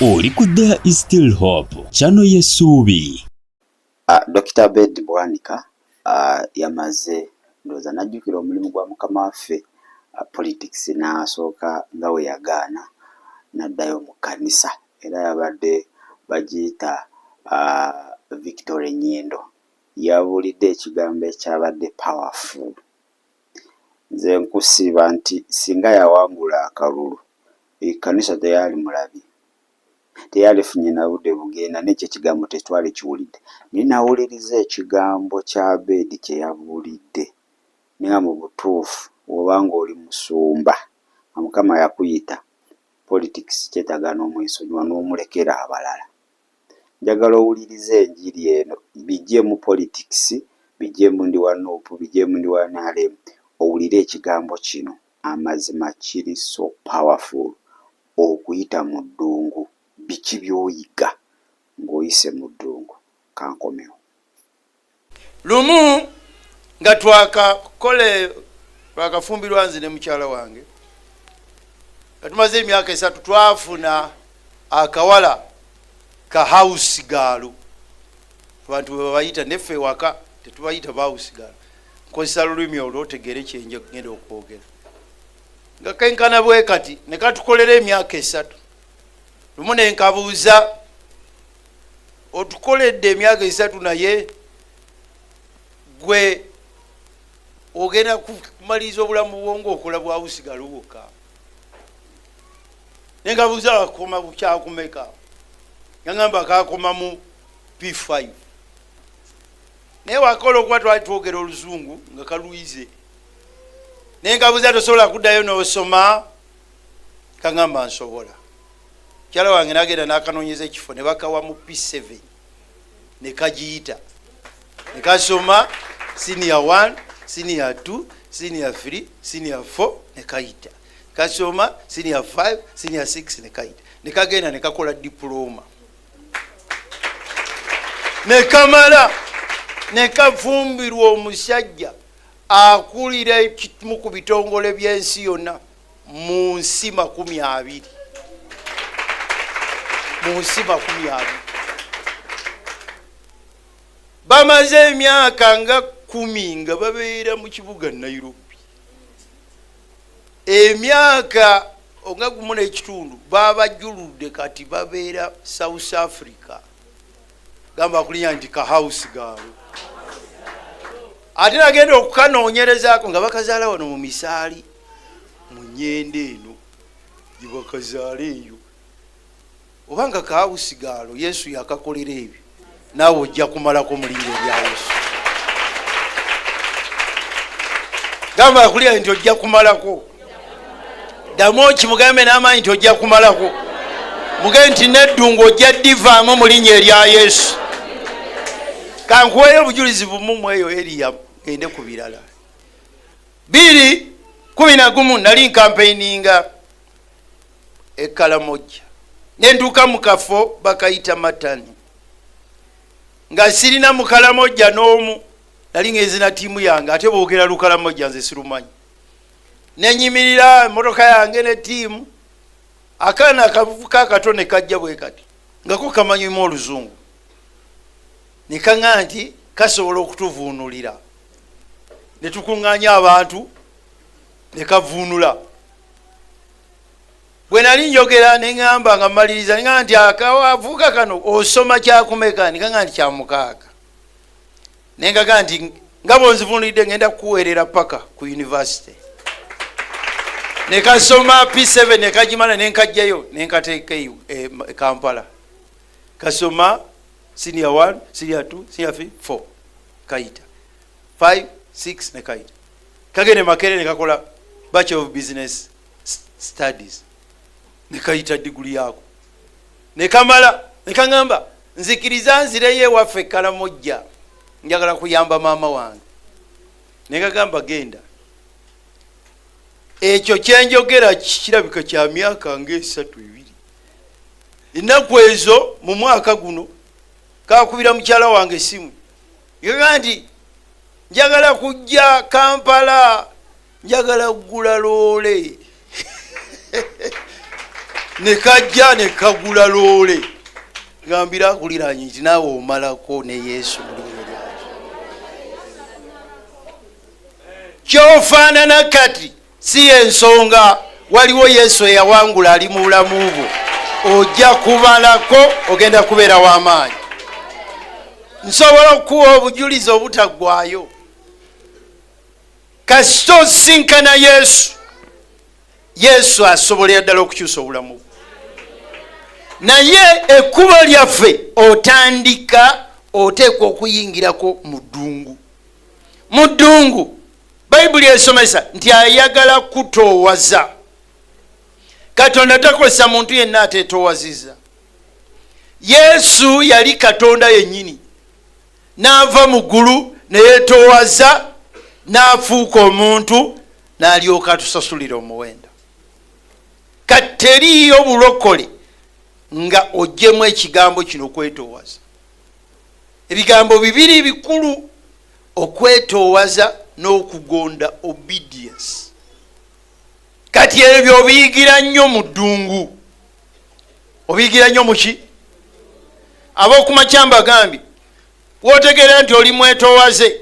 Oli ku There is Still Hope, channel y'essuubi. Dr. Abed Bwanika yamaze ndoza najjukira omulimu gwa mukama waffe politics n'asooka nga we yagaana n'addayo mu kkanisa era yabadde bagiyita Victory Nyindo. Yabuulidde ekigambo ekyabadde powerful. Nze nkusiba nti singa yawangula akalulu ekkanisa teyali mulabi, teyalifunye na budde bugenda n'ekyo ekigambo tetwali kiwulidde. Ninawuliriza ekigambo kya Abedi kye yabuulidde naye mu butuufu obanga oli musumba Mukama yakuyita, politics kyetaaga n'omwesonyiwa n'omulekera abalala. Njagala owulirize enjiri eno, bijje mu politics, bijje mu ndi wa Nuupu, bijje mu ndi wa NRM, owulire ekigambo kino. Amazima kiri so powerful. Okuyita mu ddungu, biki by'oyiga ng'oyise mu ddungu? Kankomewo. Lumu nga twakafumbirwa nze ne mukyala wange, nga tumaze emyaka 3 twafuna akawala ka house girl. Abantu bwe bayita neffe waka tetubayita ba house girl. Nkozesa lulimi olwotegere kyenje ngenda okwogera. Nga kenkana bwe kati ne katukolera emyaka 3. Lumu ne nkabuuza, otukoledde emyaka 3 naye gwe ogenda kumaliriza obulamu bwo ng'okola bwa house girl wokka? Ne nkabuuza akoma bukyakumeka? Yangamba kakoma mu P5. Naye wakola okuba twali twogera oluzungu nga kaluize. Ne nkabuuza tosobola kuddayo n'osoma? Kangamba nsobola. Kyala wange nagenda n'akanoonyeza ekifo ne bakawa mu P7 ne kagiyita ne kasoma senior 1, senior 2, senior 3, senior 4 ne kayita. Kasoma senior 5, senior 6 ne kayita. Ne kagenda ne kakola diploma. Ne kamala ne kafumbirwa omusajja akulira ekimu ku bitongole by'ensi yonna mu nsi 20. Mu nsi 20. Bamaze emyaka nga 10 nga babeera mu kibuga Nairobi. Emyaka nga 1.5 babajjuludde kati babeera South Africa. Gamba kulinya nti ka house girl. Ate nagenda okukanoonyerezaako nga bakazaala wano mu misaali mu Nyende eno gye bakazaala eyo. Obanga ka house girl Yesu yakakolera ebyo, naawe ojja kumalako mu linnya erya Yesu. Gamba kulinya nti ojja kumalako. Ddamu okimugambe n'amaanyi nti ojja kumalako. Muge nti n'eddungu ojja ddivaamu mu linnya erya Yesu. Kankuweyo obujulizi bumu mu eyo Eriya gende ku birala. 2011 nali nkampeininga e Karamoja. Nenduka mu kafo bakayita Matani. Nga sirina mu Karamoja n'omu, nali ngezina tiimu yange ate boogera Lukaramoja nze sirumanyi. Nenyimirira emmotoka yange ne tiimu, akaana akavubuka akato ne kajja bwe kati nga ko kamanyimu oluzungu. Ne kaŋŋa nti kasobola okutuvuunulira. Ne tukuŋŋaanya abantu ne kavuunula. Bwe nali njogera ne ŋŋamba nga mmaliriza ne ŋŋamba nti akavubuka kano osoma kyakumeka? Ne kaŋŋa nti kya 6. Ne ngaga nti nga bw'onzivuunulidde ngenda kukuweerera paka ku university. Ne kasoma P7 ne kagimala ne nkajjayo ne nkateeka Kampala. Kasoma senior 1, senior 2, senior 3, 4 kayita. 5, 6 ne kayita. Kagende Makerere ne kakola Bachelor of Business Studies. Ne kayita degree yako. Ne kamala ne kangamba nzikiriza nzireyo ewaffe Karamoja, njagala kuyamba maama wange. Ne kagamba genda. Ekyo kyenjogera kirabika kya myaka nga 3-2. Ennaku ezo mu mwaka guno kakubira mukyala wange simu. Yoga nti njagala kujja Kampala, njagala kugula loole. ne kajja ne kagula loole ngambira akuliranye nti naawe omalako ne Yesu mulimu kyofaanana kati si ensonga waliwo Yesu eyawangula ali mu bulamu bwo ojja kubalako ogenda kubeera w'amaanyi. Nsobola okuwa obujulizi obutaggwayo kasita osinkana Yesu asobolera ddala okukyusa obulamu bwo. Naye ekkubo lyaffe otandika oteekwa okuyingirako mu ddungu. Bayibuli esomesa nti ayagala kutoowaza. Katonda takozesa muntu yenna ateetoowaziza. Yesu yali Katonda yennyini n'ava mu ggulu ne yeetoowaza n'afuuka omuntu n'alyoka atusasulira omuwendo. Kati teriiyo bulokole nga oggyemu ekigambo kino okwetoowaza. Ebigambo bibiri bikulu, okwetoowaza n'okugonda, obedience. Kati ebyo obiyigira nnyo mu ddungu. Obiyigira nnyo muki? Ab'okumakya mbagambye wootegeera nti oli mwetoowaze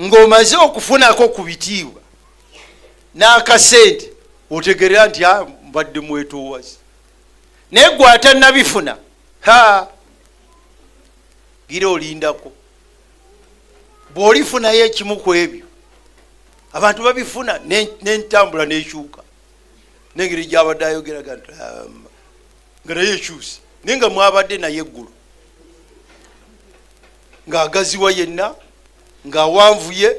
ng'omaze okufunako ku bitiibwa n'akasente, otegeera nti mbadde mwetoowaze. Naye gwe atannabifuna gira olindako. Bw'olifunayo ekimu ku ebyo abantu babifuna n'entambula n'ekyuka. N'engeri gy'abadde ayogeraga nti nga naye ekyuse naye nga mwabadde naye eggulu ng'agaziwa yenna ng'awanvuye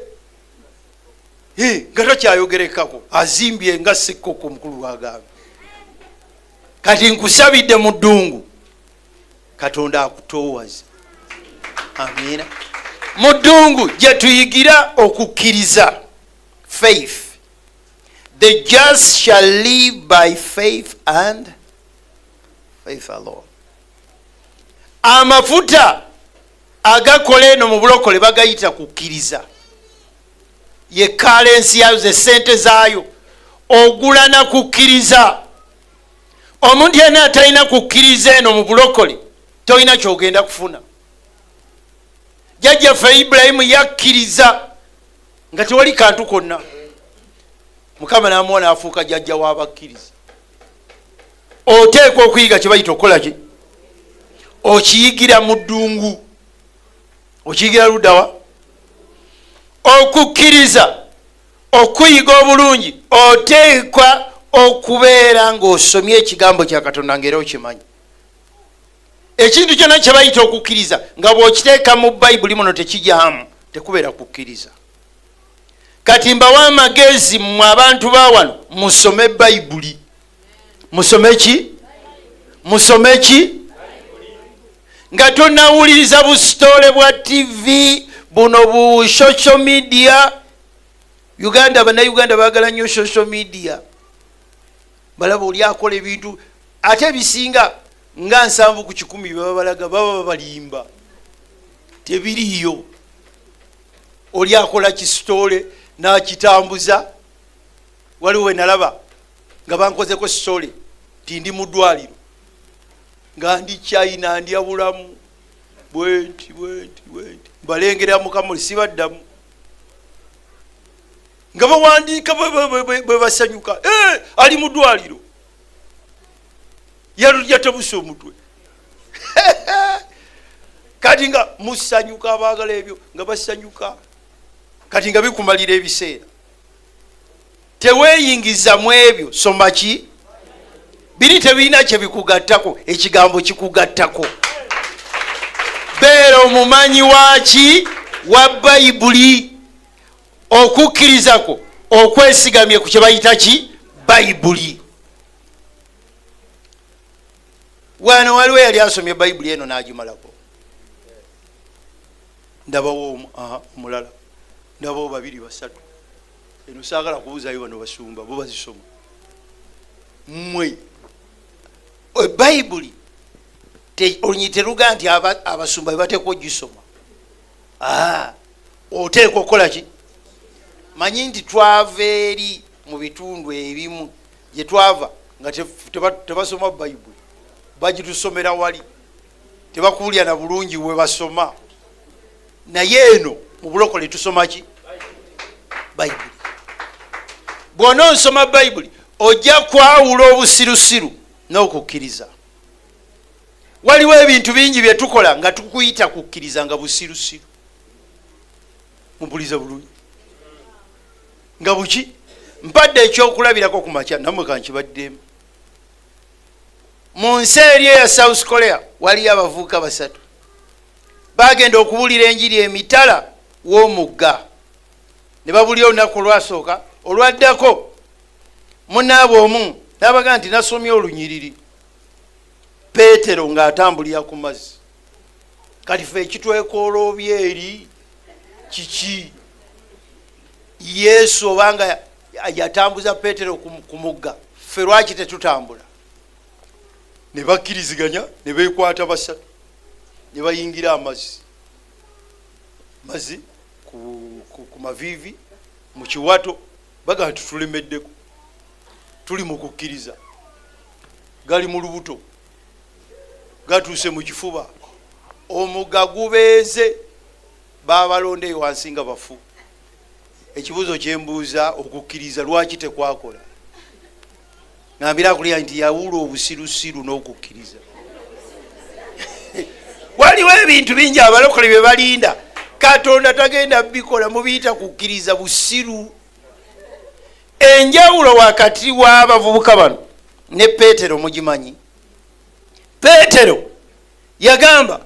nga takyayogerekako azimbye nga Ssekkoko omukulu lw'agambye. Kati nkusabidde mu ddungu Katonda akutoowaze. Amiina. Mu ddungu gye tuyigira okukkiriza, faith. The just shall live by faith and faith alone. Amafuta agakola eno mu bulokole bagayita kukkiriza. Ye kalensi yayo, ze sente zaayo ogula na kukkiriza. Omuntu yenna atalina kukkiriza eno mu bulokole tolina kyogenda kufuna. Jjajjaffe Ibulayimu yakkiriza nga tewali kantu konna. Mukama n'amuwa n'afuuka jjajja w'abakkiriza. Oteekwa okuyiga kye bayita okukola ki? Okiyigira mu ddungu. Okiyigira luddawa? Okukkiriza, okuyiga obulungi, oteekwa okubeera ng'osomye ekigambo kya Katonda ng'era okimanyi. Ekintu kyonna kye bayita okukkiriza nga bw'okiteeka mu Bayibuli muno tekijyamu, tekubeera kukkiriza. Kati mbawa amagezi mmwe abantu ba wano, musome Bayibuli. Musome ki? Musome ki? Nga tonnawuliriza busitole bwa TV buno bu social media. Bannayuganda baagala nnyo social media. Balaba oli akola ebintu ate ebisinga nga 7 ku 10 baba balaga baba balimba. Tebiriyo. Oli akola kisitole n'akitambuza. Waliwo we nalaba nga bankozeko sitole ti ndi mu ddwaliro nga ndi China ndyabulamu bwenti balengera Mukama sibaddamu nga bawandiika bwe basanyuka ali mu ddwaliro yatabusa omutwe. Kati nga musanyuka abaagala ebyo nga basanyuka, kati nga bikumalira ebiseera. Teweeyingiza mu ebyo, soma ki? Biri tebirina kye bikugattako, ekigambo kikugattako. Beera omumanyi waki? Wa Bayibuli. Okukkirizako okwesigamye ku kye bayita ki? Bayibuli. Wano waliwo yali asomye Bayibuli eno n'agimalako. Ndabawo omulala, ndabawo 2 3. Eno saagala kubuuzayo bano basumba bo bazisoma. Mmwe Bayibuli teruga nti abasumba bateekwa ogisoma. Oteekwa okukola ki? Manyi nti twava eri mu bitundu ebimu gye twava nga tebasoma bayibuli bagitusomera wali tebakuwulya na bulungi we basoma naye eno mu bulokole tusoma ki bayibuli bw'ona nsoma bayibuli ojja kwawula obusirusiru n'okukkiriza waliwo ebintu bingi bye tukola nga tukuyita kukkiriza nga busirusiru mubuliza bulungi nga buki mpadde ekyokulabirako ku makya namwe kankibaddemu mu nsi eri eya South Korea waliyo abavubuka 3 bagenda okubulira enjiri emitala w'omugga ne babulya olunaku olwasooka olwaddako munaabwe omu nabaga nti nasomye olunyiriri Peetero ng'atambulira ku mazzi kati ffe ekitwekoloobya eri kiki Yesu obanga yatambuza Peetero ku mugga ffe lwaki tetutambula ne bakkiriziganya ne beekwata 3 ne bayingira amazzi ku maviivi mu kiwato baga tutulemeddeko tuli mu kukkiriza gali mu lubuto gatuuse mu kifuba omugga gubeeze babalondeyo wansi nga bafu ekibuzo kyembuuza okukkiriza lwaki tekwakola ngambira kulya nti yawula obusirusiru n'okukkiriza waliwo ebintu bingi abalokole bye balinda Katonda tagenda bikola mubiyita kukkiriza busiru enjawulo wakati w'abavubuka bano ne Peetero mugimanyi Peetero yagamba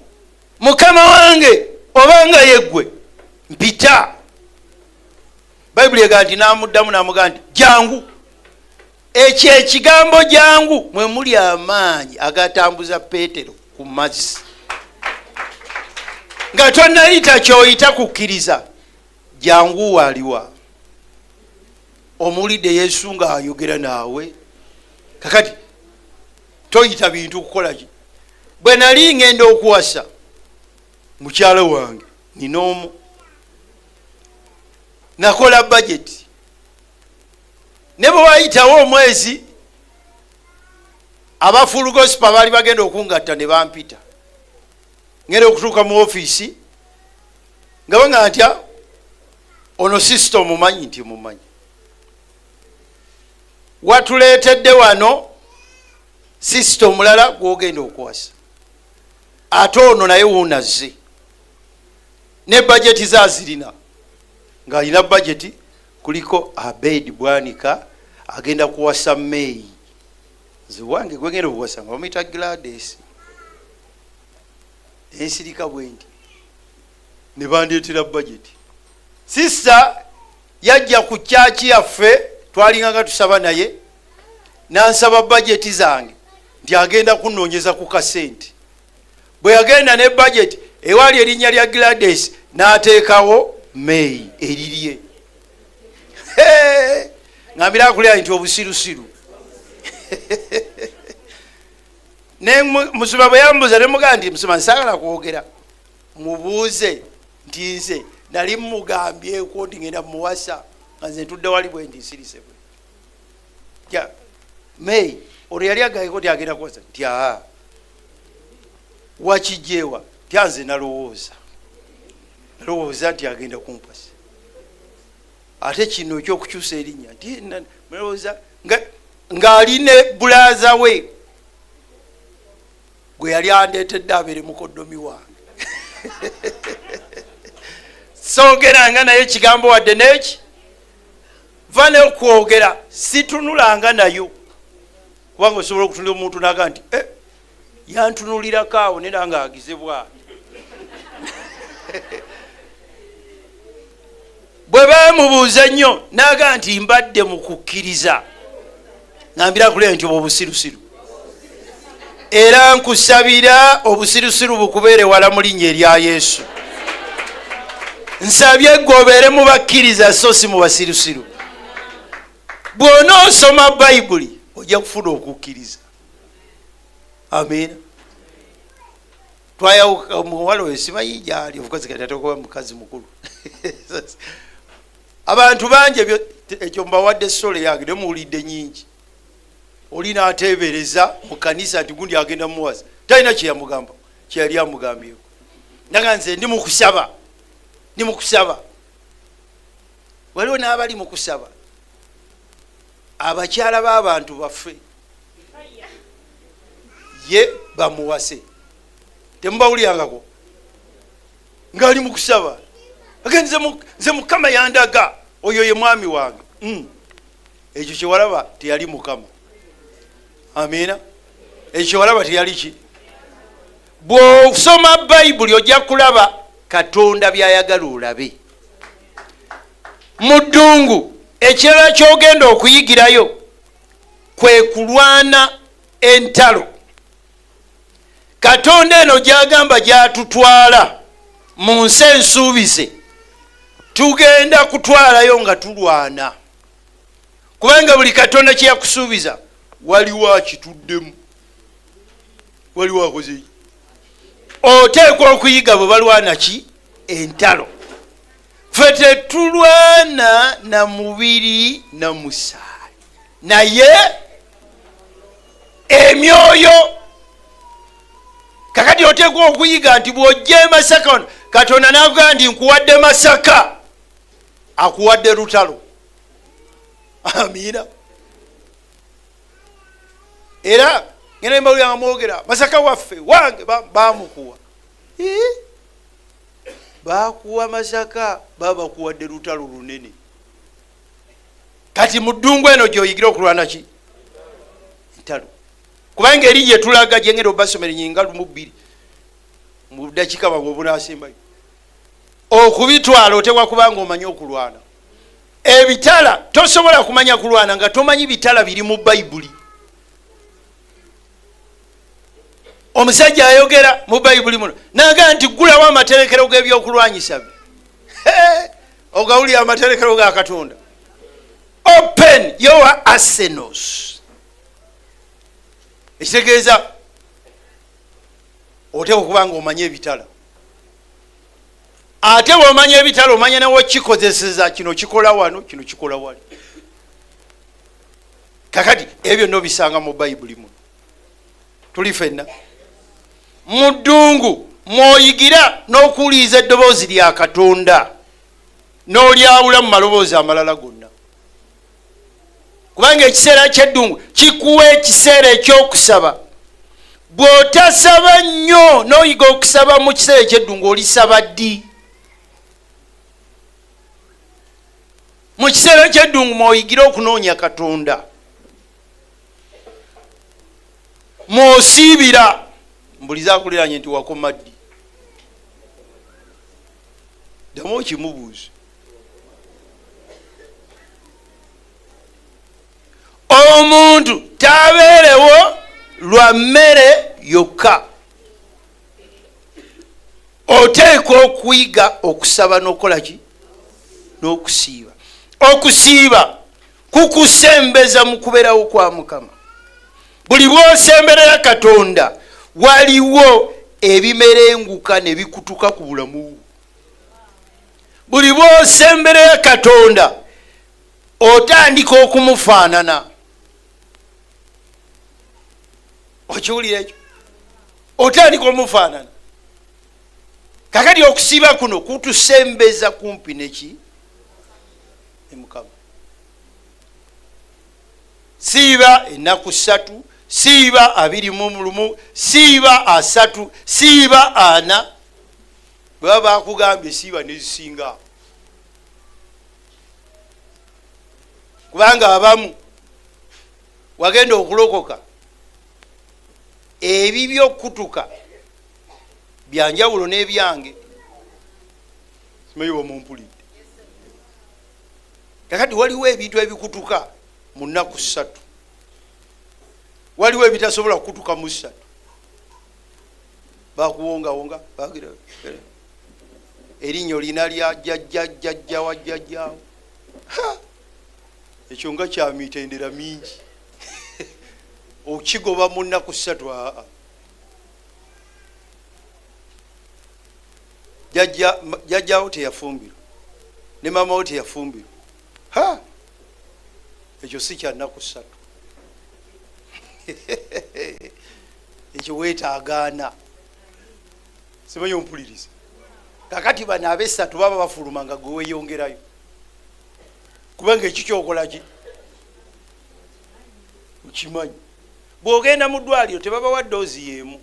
mukama wange obanga yeggwe mpita Bayibuli egaa nti n'amuddamu n'amugamba nti jangu ekyo ekigambo jangu mwe muli amaanyi agatambuza Peetero ku mazzi nga tonayita kyoyita kukkiriza jangu waliwa omulidde Yesu nga ayogera naawe kakati toyita bintu kukola ki bwe nali ngenda okuwasa mukyala wange ninoomu nakola budget ne bwe wayitawo omwezi abafulu gospel baali bagenda okungatta ne bampita ngenda okutuuka mu ofiisi nga banga ntya ono system mumanyi nti mumanyi watuleetedde wano system mulala gwogenda okuwasa ate ono naye wuunazze ne bajeti zazirina ng'alina bajeti kuliko Abed Bwanika agenda kuwasa May nze wange gwegenda okuwasa nga bamuyita Gladys ensirika bwendi ne bandeetera bajeti sister yajja ku kyaki yaffe twalinganga tusaba naye nansaba bajeti zange nti agenda kunoonyeza ku kasente bwe yagenda ne bajeti ewali erinnya lya Gladys n'ateekawo May erirye ngambira akulya nti obusirusiru ne musuma bwe yambuuza ne mugamba nti musuma nsaagala kwogera mubuuze nti nze nali mugambyeko nti ngenda muwasa nga nze ntudde wali bwe ndi nsirise bwe tya May olwo yali agayeko ti agenda kuwasa nti aa wakijjeewa tya nze nalowooza nti agenda kumpasa ate kino ekyokukyusa erinnya nti nalowooza ng'ali ne bulaaza we gwe yali andeetedde abeere mukoddomi wange soogeranga naye ekigambo wadde neeki va neokwogera situnulanga nayo kubanga osobola okutunula omuntu naga nti yantunulirako awo ne nange agize bwati bwe bamubuuza nnyo naga nti mbadde mu kukkiriza ngambira kulya nti obwo busirusiru era nkusabira obusirusiru bukubeere wala mu linnya erya Yesu nsabye gwe obeere mu bakkiriza so si mu basirusiru bw'ona osoma bayibuli ojja kufuna okukkiriza amiina twayawuka omuwala oyo simanyi gyali ofukazi kati ate okuba mukazi mukulu abantu bangi ekyo mbawadde sole yange ne muwulidde nyingi olina atebereza mu kanisa nti gundi agenda muwaza talina kyeyamugamba kyeyali amugambyeko ndaga nze ndi mukusaba waliwo n'abali mukusaba abakyala b'abantu baffe ye bamuwase temubawulyangako ngaali mukusaba agenze nze mukama yandaga oyo ye mwami wange ekyo kyewalaba teyali mukama. Amina. Ekyo kyewalaba teyali ki. Bw'osoma bayibuli ojja kulaba Katonda byayagala olabe. Mu ddungu ekirala ky'ogenda okuyigirayo kwe kulwana entalo. Katonda eno gy'agamba gy'atutwala mu nsi ensuubize tugenda kutwalayo nga tulwana, kubanga buli Katonda kye yakusuubiza waliwo akituddemu, waliwo akoze. Oteekwa okuyiga bwe balwana ki entalo. Ffe tetulwana na mubiri na musaayi, naye emyoyo. Kakati oteekwa okuyiga nti bw'ojja Masaka Katonda n'avuga nti nkuwadde Masaka, akuwadde lutalo. Amiina. Era ngenda mbaluyanga mwogera Masaka waffe wange bamukuwa. Bakuwa Masaka bakuwadde lutalo lunene. Kati mu ddungu eno gy'oyigira okulwana ki ntalo. Kubanga eri gye tulaga gye ngenda obasomera nnyinga lumu bbiri mu ddakiika bwabwe obunaasembayo. Okubitwala oteekwa kubanga omanyi okulwana. Ebitala tosobola kumanya kulwana nga tomanyi bitala biri mu Bayibuli. Omusajja ayogera mu Bayibuli muno naga nti gulawo amaterekero g'ebyokulwanyisa bye. Ogawulira amaterekero ga Katonda. Open your arsenals. Ekitegeeza oteekwa kubanga omanye ebitala. Ate bw'omanya ebitala omanya nawo kikozeseza kino kikola wano kino kikola wali. Kakati ebyo nobisanga mu Bayibuli muno. Tuli ffenna mu ddungu mwoyigira n'okuwuliriza eddoboozi lya Katonda n'olyawula mu maloboozi amalala gonna. Kubanga ekiseera ky'eddungu kikuwa ekiseera ekyokusaba. Bw'otasaba nnyo n'oyiga okusaba mu kiseera eky'eddungu olisaba ddi? Mu kiseera ky'eddungu mwoyigira okunoonya Katonda. Mwosiibira mbuliza akuliranye nti wakoma ddi. Ddamu okimubuuze. Omuntu tabeerewo lwa mmere yokka. Oteekwa okuyiga okusaba n'okola ki n'okusiiba. Okusiiba kukusembeza mu kubeerawo kwa Mukama. Buli bw'osemberera Katonda waliwo ebimerenguka ne bikutuka ku bulamu. Buli bw'osemberera Katonda otandika okumufaanana. Okiwulira ekyo? Otandika omufaanana. Kakati okusiiba kuno kutusembeza kumpi neki ne Mukama. Siiba ennaku 3, siiba 21, siiba 3, siiba 4. Baba bakugambye siiba nezisinga. Kubanga abamu wagenda okulokoka ebibyo okutuka byanjawulo n'ebyange. Simanyi bw'omumpulidde. Kakati waliwo ebintu ebikutuka mu nnaku 3. Waliwo ebitasobola kukutuka mu 3. Bakuwongawonga bagira erinnya lina lya jjajja wa jjajjaawo. Ekyo nga kya mitendera mingi. Okigoba mu nnaku 3. Jjajjaawo teyafumbirwa ne maamawo teyafumbirwa. Ekyo si kya nnaku 3. ekyo weetaagaana simanyi ompuliriza. Kakati bano ab'essatu baba bafuluma nga gwe weeyongerayo kubanga ekyo kyokolaki okimanyi. Bw'ogenda mu ddwaliro tebabawa ddoozi y'emu,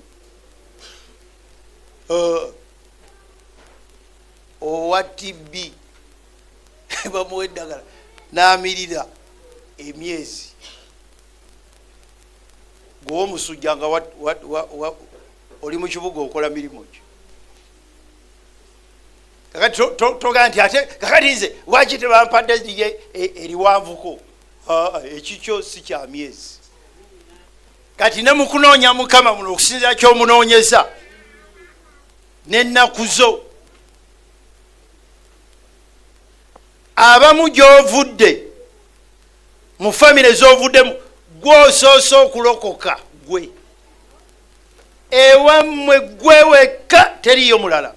owa TB bamuwa eddagala n'amirira emyezi, gwewa omusujja nga oli mu kibuga okola mirimu ki. Kakati togaa nti ate kakati nze waki tebampadde eriwanvuko. Ekikyo si kya myezi. Kati ne mu kunoonya Mukama muno okusinzira ky'omunoonyeza n'ennaku zo, abamu gy'ovudde mu famire z'ovuddemu gw'osoosa okulokoka gwe ewammwe gwe wekka teriyo mulala.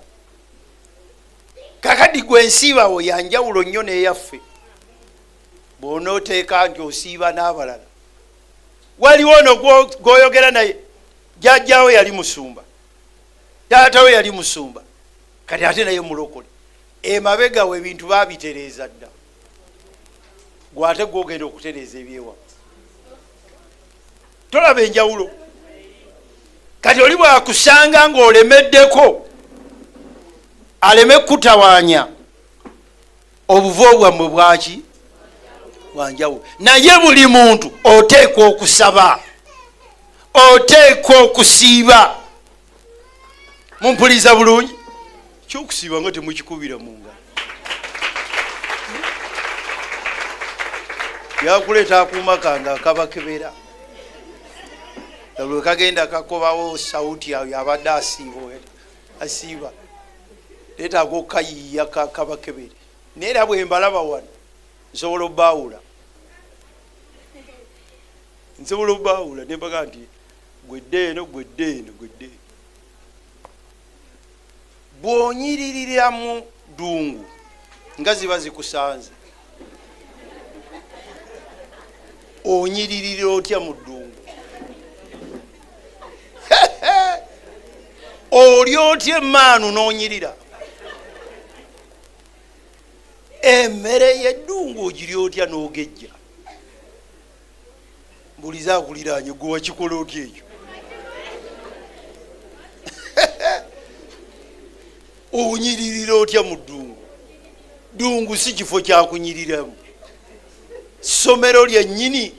Kakati gwe nsiibawo yanjawulo nnyo n'eyaffe. Bw'onooteeka nti osiiba n'abalala, waliwo ono gw'oyogera naye jjajjaawe yali musumba, taata we yali musumba, kati ate naye mulokole. Emabega we ebintu baabitereeza dda, gwe ate gw'ogenda okutereeza ebyewa. Tolaba enjawulo? Kati oli bw'akusanga ng'olemeddeko aleme kutawaanya obuvo bwammwe bwaki bwanjawulo. Naye buli muntu oteekwa okusaba, oteekwa okusiiba. Mumpuliriza bulungi? Kyokusiiba nga temukikubira mu ngalo. Yakuleeta akuuma kange akabakebera lwe kagenda kakobawo sauti yayo abadde asiiba leetaaga okayiiya kabakebere. Naye era bwe mbalaba wano nsobola obbaawula, ne mbaga nti gwedde eno. Bw'onyiririra mu ddungu nga ziba zikusanze, onyiririra otya mu ddungu? Oli otya emmaanu n'onyirira? Emmere y'eddungu ogiri otya n'ogejja? Mbuliza akuliraanye gwe wakikola otya ekyo? Onyiririra otya mu ddungu? Ddungu si kifo kyakunyiriramu, ssomero lyennyini.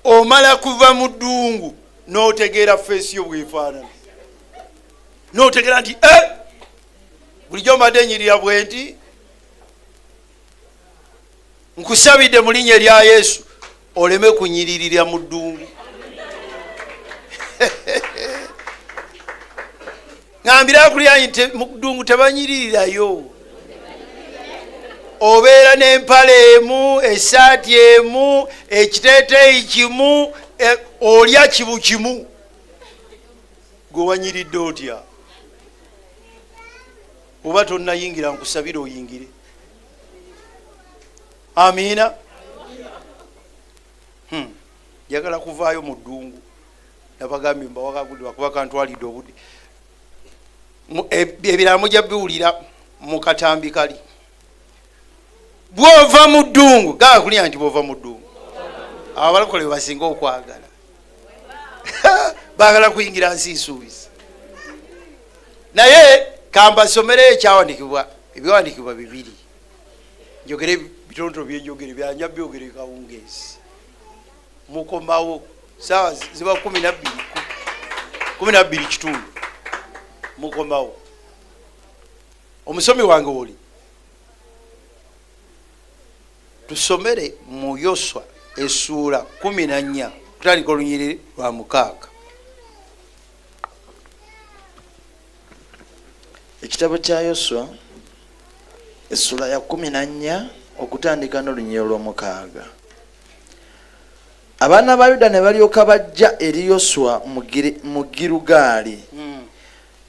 Omala kuva mu ddungu n'otegeera feesi yo bwefaanana, n'otegeera nti bulijjo mbadde nyirira bwe nti. Nkusabidde mu linnya erya Yesu oleme kunyiririra mu ddungu. Ngambira akuliraanye nti mu ddungu tebanyiririrayo. Obeera n'empale emu, essaati emu, ekiteeteeyi kimu, olya kibu kimu. Gwe wanyiridde otya? Oba tonnayingira nkusabire oyingire. Amiina. Njagala kuvaayo mu ddungu. Nabagambye mbawakagudde bakuba kantwalidde obudde. Ebirala mujja biwulira mu katambi kali. Bw'ova mu ddungu, gaa kulya nti bw'ova mu ddungu. Abalokole basinga okwagala. Baagala kuyingira nsi nsuubizi. Naye kambasomere ekyawandiikibwa, ebiwandiikibwa bibiri. Njogere bitontolo byenjogere byanja byogere kawungeezi. Mukomawo saawa ziba 12 kitundu. Mukomawo. Omusomi wange oli. Tusomere mu Yoswa essuula 14 kutandika olunyiriri lwa 6. Ekitabo kya Yoswa essuula ya 14 okutandika n'olunyiriri lwa 6. Abaana ba Yuda ne balyoka bajja eri Yoswa mu Girugaali,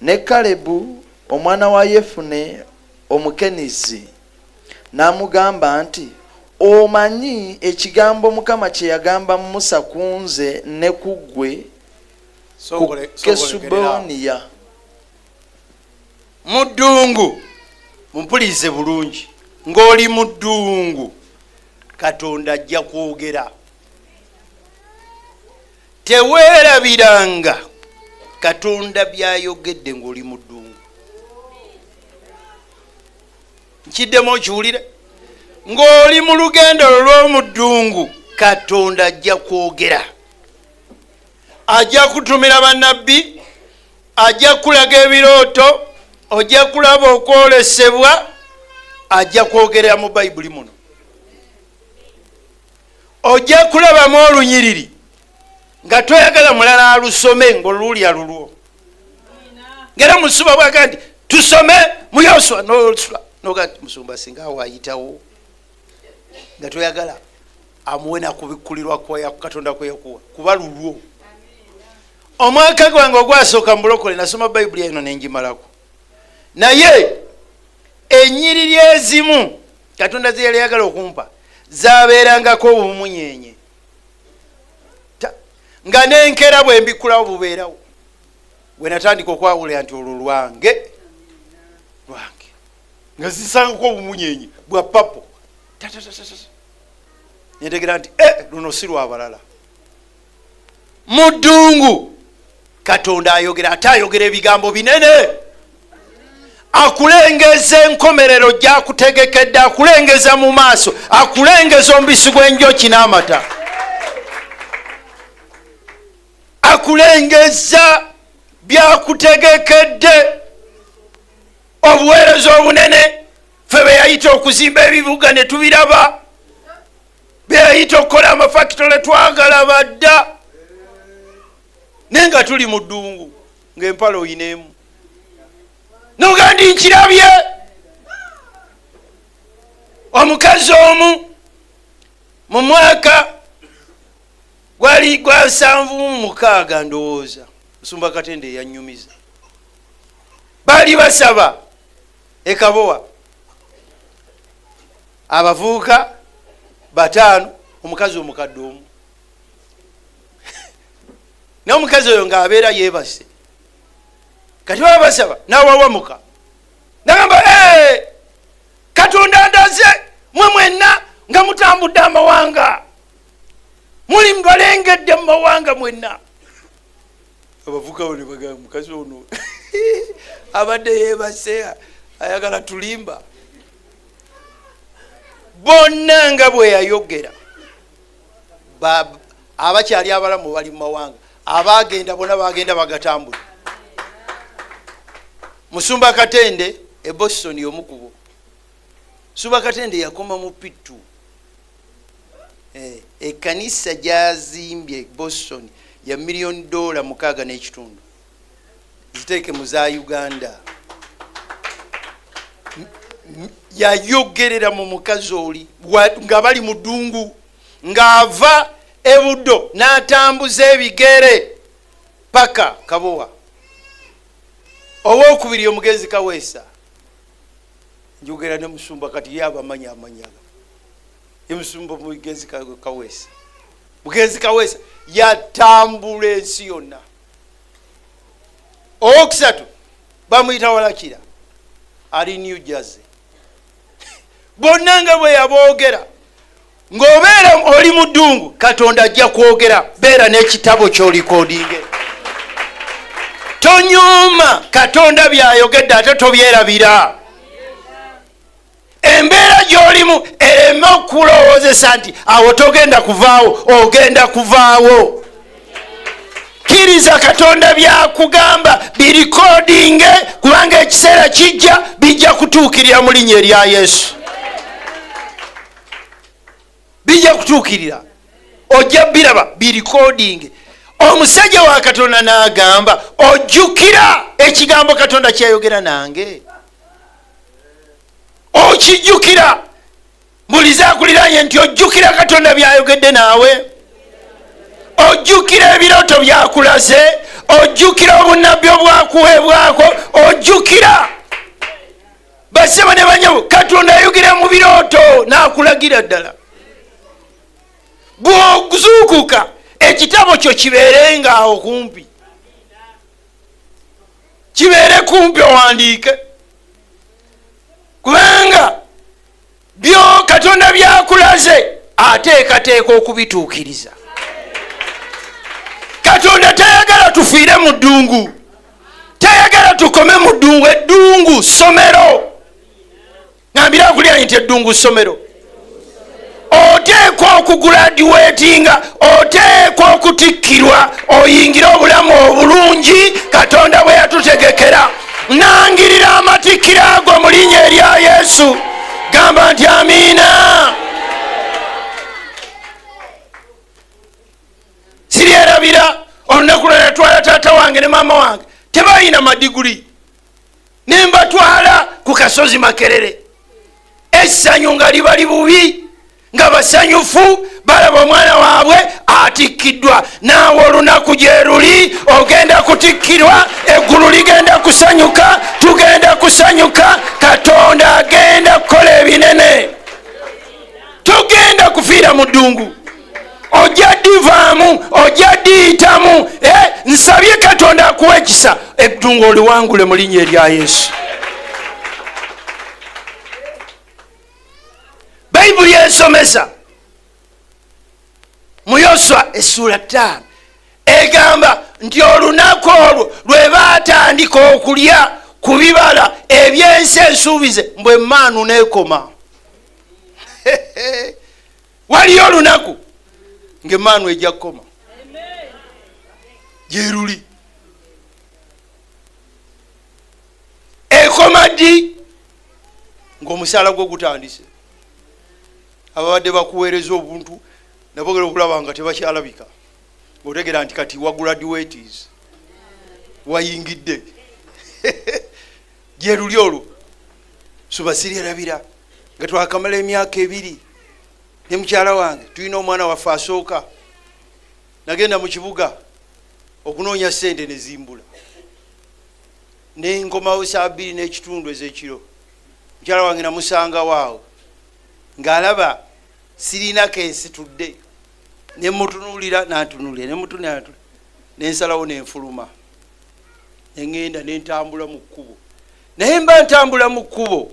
ne Kalebu omwana wa Yefune Omukenizi n'amugamba nti, omanyi ekigambo Mukama kye yagamba Musa kunze ne kugwe ku Kesuboniya. Muddungu, mumpulirize bulungi, ng'oli mu ddungu Katonda ajja kwogera. Teweerabiranga Katonda byayogedde ng'oli mu ddungu. Nkiddemu okiwulire? Ng'oli mu lugendo olw'omu ddungu Katonda ajja kwogera. Ajja kutumira bannabbi, ajja kulaga ebirooto, ojja kulaba okwolesebwa, ajja kwogerera mu Bayibuli muno. Ojja kulabamu olunyiriri nga toyagala mulala alusome ng'olulya lulwo. Ngera Musumba bwaga nti tusome mu Yoswa noga Musumba singa waayitawo nga toyagala amuwe nakubikkulirwa kwa Katonda kwe yakuwa kuba lulwo. Omwaka gwange ogwasooka mulokole nasoma Bayibuli eno nengimalako. Naye ennyiriri ezimu Katonda ze yali ayagala okumpa zaabeerangako obumunyenye nga n'enkera bwe mbikulawo bubeerawo. We natandika okwawulira nti olwo lwange nga zisangako obumunyenye bwa papo nentegera nti luno si lwabalala. Mu ddungu Katonda ayogera, ate ayogera ebigambo binene. Akulengeza enkomerero gy'akutegekedde, akulengeza mu maaso, akulengeza omubisi gw'enjoki n'amata, akulengeza byakutegekedde, obuweereza obunene. Ffe be yayita okuzimba ebibuga ne tubiraba, be yayita okukola amafakitole twagalaba dda, naye nga tuli mu ddungu ng'empala oyineemu noga ndi nkirabye. Omukazi omu mu mwaka gwali gwa 7 ndowooza, Musumba Katende eyanyumiza, baali basaba ekabowa abavubuka 5, omukazi omukadde omu. N'omukazi oyo ng'abeera yeebase, kati baba basaba n'awawamuka n'agamba Katonda ndaze mwe mwenna nga mutambudde amawanga, muli mbalengedde mu mawanga mwenna. Abavuka bano bagamba mukazi ono abadde yeebase ayagala tulimba. Bonna nga bwe yayogera, abakyali abalamu bali mu mawanga, abagenda bonna bagenda bagatambula. Musumba Katende e Boston y'omukubo. Musumba Katende yakoma mu Pittu. Ekkanisa gyazimbye Boston ya $1 million 6.5 ziteeke mu za Uganda. Yayogerera mu mukazi oli nga bali mu ddungu, ng'ava e Buddo n'atambuza ebigere paka Kabowa. Owookubiri omugenzi Kaweesa, njogera ne Musumba kati ye abamanyi amanyaga. Ye Musumba mugenzi Kaweesa, mugenzi Kaweesa yatambula ensi yonna. Owokusatu bamuyita Walakira, ali New Jersey. Bonna nga bwe yaboogera. Ng'obeera oli mu ddungu Katonda ajja kwogera. Beera n'ekitabo ky'olikodinge. Tonyuma Katonda byayogedde ate tobyerabira. Embeera gy'olimu ereme okulowoozesa nti awo togenda kuvaawo, ogenda kuvaawo. Kkiriza Katonda byakugamba birikodinge, kubanga ekiseera kijja bijja kutuukirira mu linnya erya Yesu. Bijja kutuukirira, ojja biraba birikodinge. Omusajja wa Katonda n'agamba ojjukira ekigambo Katonda kyayogera nange. Okijjukira, mbuliza akuliraanye nti ojjukira Katonda byayogedde naawe. Ojjukira ebirooto byakulaze, ojjukira obunnabbi obwakuweebwako, ojjukira. Baseba ne banyawo Katonda ayogera mu birooto n'akulagira ddala. bw'ozuukuka ekitabo kyo kibeerenga awo kumpi, kibeere kumpi owandiike, kubanga byo Katonda byakulaze ateekateeka okubituukiriza. Katonda tayagala tufiire mu ddungu, tayagala tukome mu ddungu. Eddungu ssomero, ngambira akulira nti eddungu ssomero. Oteekwa okuguladiweetinga, oteekwa okutikkirwa oyingire obulamu obulungi Katonda bwe yatutegekera. Nangirira amatikkiro ago mu linnya erya Yesu. Gamba nti amiina. Siryerabira olunaku lwe natwala taata wange ne maama wange tebalina madiguli, ne mbatwala ku kasozi Makerere. Essanyu nga liba libubi, nga basanyufu balaba omwana waabwe atikkiddwa. Naawe olunaku gye luli ogenda kutikkirwa, eggulu ligenda kusanyuka, tugenda kusanyuka. Katonda agenda kukola ebinene. Tugenda kufiira mu ddungu, ojja divaamu, ojja diyitamu. Nsabye Katonda akuwa ekisa, eddungu oliwangule mu linnya erya Yesu. Bayibuli ensomesa mu Yoswa essula 5 egamba nti olunaku olwo lwe baatandika okulya ku bibala eby'ensi ensuubize mbwe emmaanu n'ekoma. Waliyo olunaku ng'emmaanu ejja kukoma. Gye luli ekoma ddi? Ng'omusaala gwe gutandise. Ababadde bakuweereza obuntu nabogera okulaba nga tebakyalabika, otegera nti kati wa graduates wayingidde. Gye luli olwo suba siryerabira nga twakamala emyaka 2 ne mukyala wange tulina omwana waffe asooka. Nagenda mu kibuga okunoonya ssente ne zimbula, ne nkomawo saa 2 n'ekitundu ez'ekiro. Mukyala wange namusanga waawo ng'alaba sirina keesitudde, ne mutunuulira n'antunuulira, ne mutunuulira n'ensalawo n'enfuluma, ne ŋŋenda ne ntambula mu kkubo. Naye mba ntambula mu kkubo,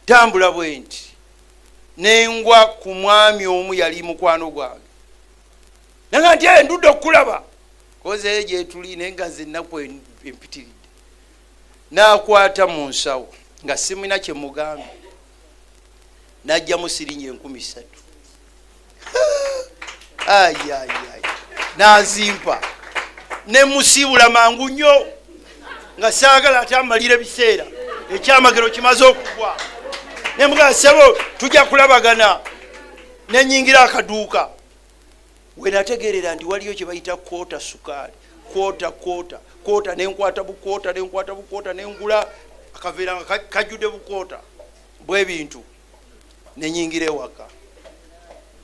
tambula bwe nti ne ngwa ku mwami omu yali mukwano gwange. Nanga nti ndudde okukulaba koze gye tuli naye nga nze ennaku empitiridde. N'akwata mu nsawo nga simuna kye mugambye, najjamu siringi 30,000. Ayayay, nazimpa ne musiibula mangu nnyo nga saagala ate amalira ebiseera, ekyamagero kimaze okugwa. Ne mugamba ssebo tujja kulabagana, ne nnyingira akaduuka. We nategeerera nti waliyo kye bayita kwota sukaali, kwota nenkwata bukwota nengula akaveera nga kajjudde bukwota bwe bintu. Nenyingira ewaka,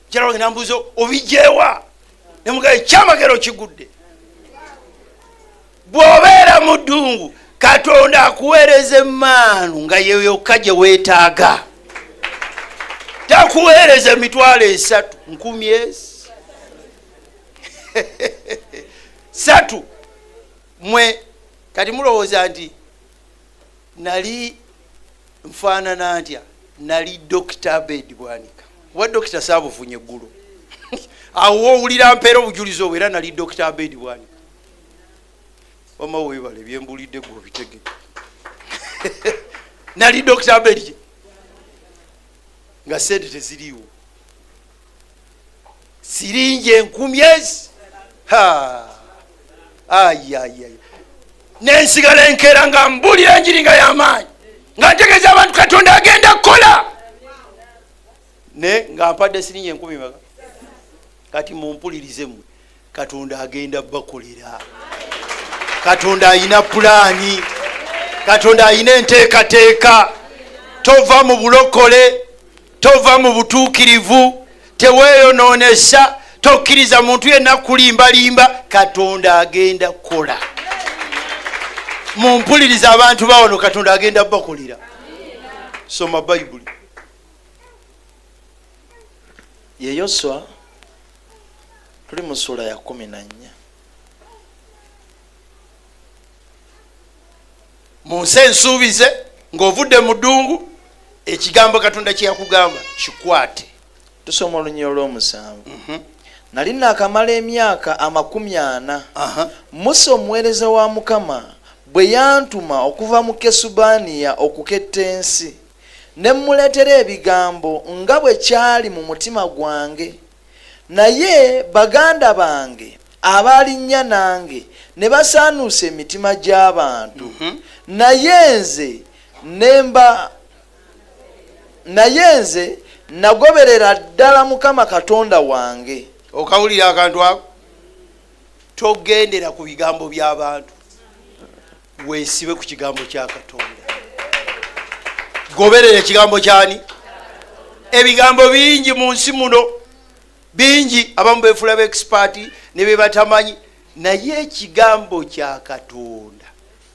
mukyala wange nambuuza obijjeewa? Ne mugamba ekyamagero kigudde. Bw'obeera mu ddungu Katonda akuweereza emmaanu nga ye yokka gye weetaaga. Takuweereza emitwalo 3 nkumi ezi 3 mwe. Kati mulowooza nti nali nfaanana ntya? Nali Dr. Abed Bwanika, wa Dr. Saabufunye eggulu. Awo owulira mpeera obujulizi obwo, era nali Dr. Abed Bwanika. Wama weebale byembulidde gwe obitege. Nali Dr. Abed nga sente teziriiwo, siringi 10,000. Ayayay, nensigala enkeera nga mbulira enjiri nga y'amaanyi, nga ntegeeza abantu Katonda agenda kukola. Ne nga mpadde siringi 10,000. Kati mumpulirize mmwe, Katonda agenda bakolera. Katonda ayina pulaani, Katonda ayina enteekateeka. Tova mu bulokole, tova mu butuukirivu, teweeyonoonesa, tokkiriza muntu yenna kulimbalimba. Katonda agenda kukola. Mumpuliriza abantu bawono, Katonda agenda bakolera. Soma Bayibuli. Ye Yoswa tuli mu sura ya 14 mu nsi ensuubize ng'ovudde mu ddungu ekigambo Katonda kye yakugamba kikwate. tusoma olunyiro olw'omusanvu. Nali nakamala emyaka 40 Musa omuweereza wa Mukama bwe yantuma okuva mu Kesubaniya okuketta ensi, ne mmuleetera ebigambo nga bwe kyali mu mutima gwange. Naye baganda bange abalinnya nange ne basaanuusa emitima gy'abantu. Naye nze nagoberera ddala Mukama Katonda wange. Okawulira akantu ako, togendera ku bigambo by'abantu, weesibe ku kigambo kya Katonda. Goberera ekigambo kyani? Ebigambo bingi mu nsi muno, bingi, abamu beefula ba expert ne be batamanyi, naye ekigambo kya Katonda,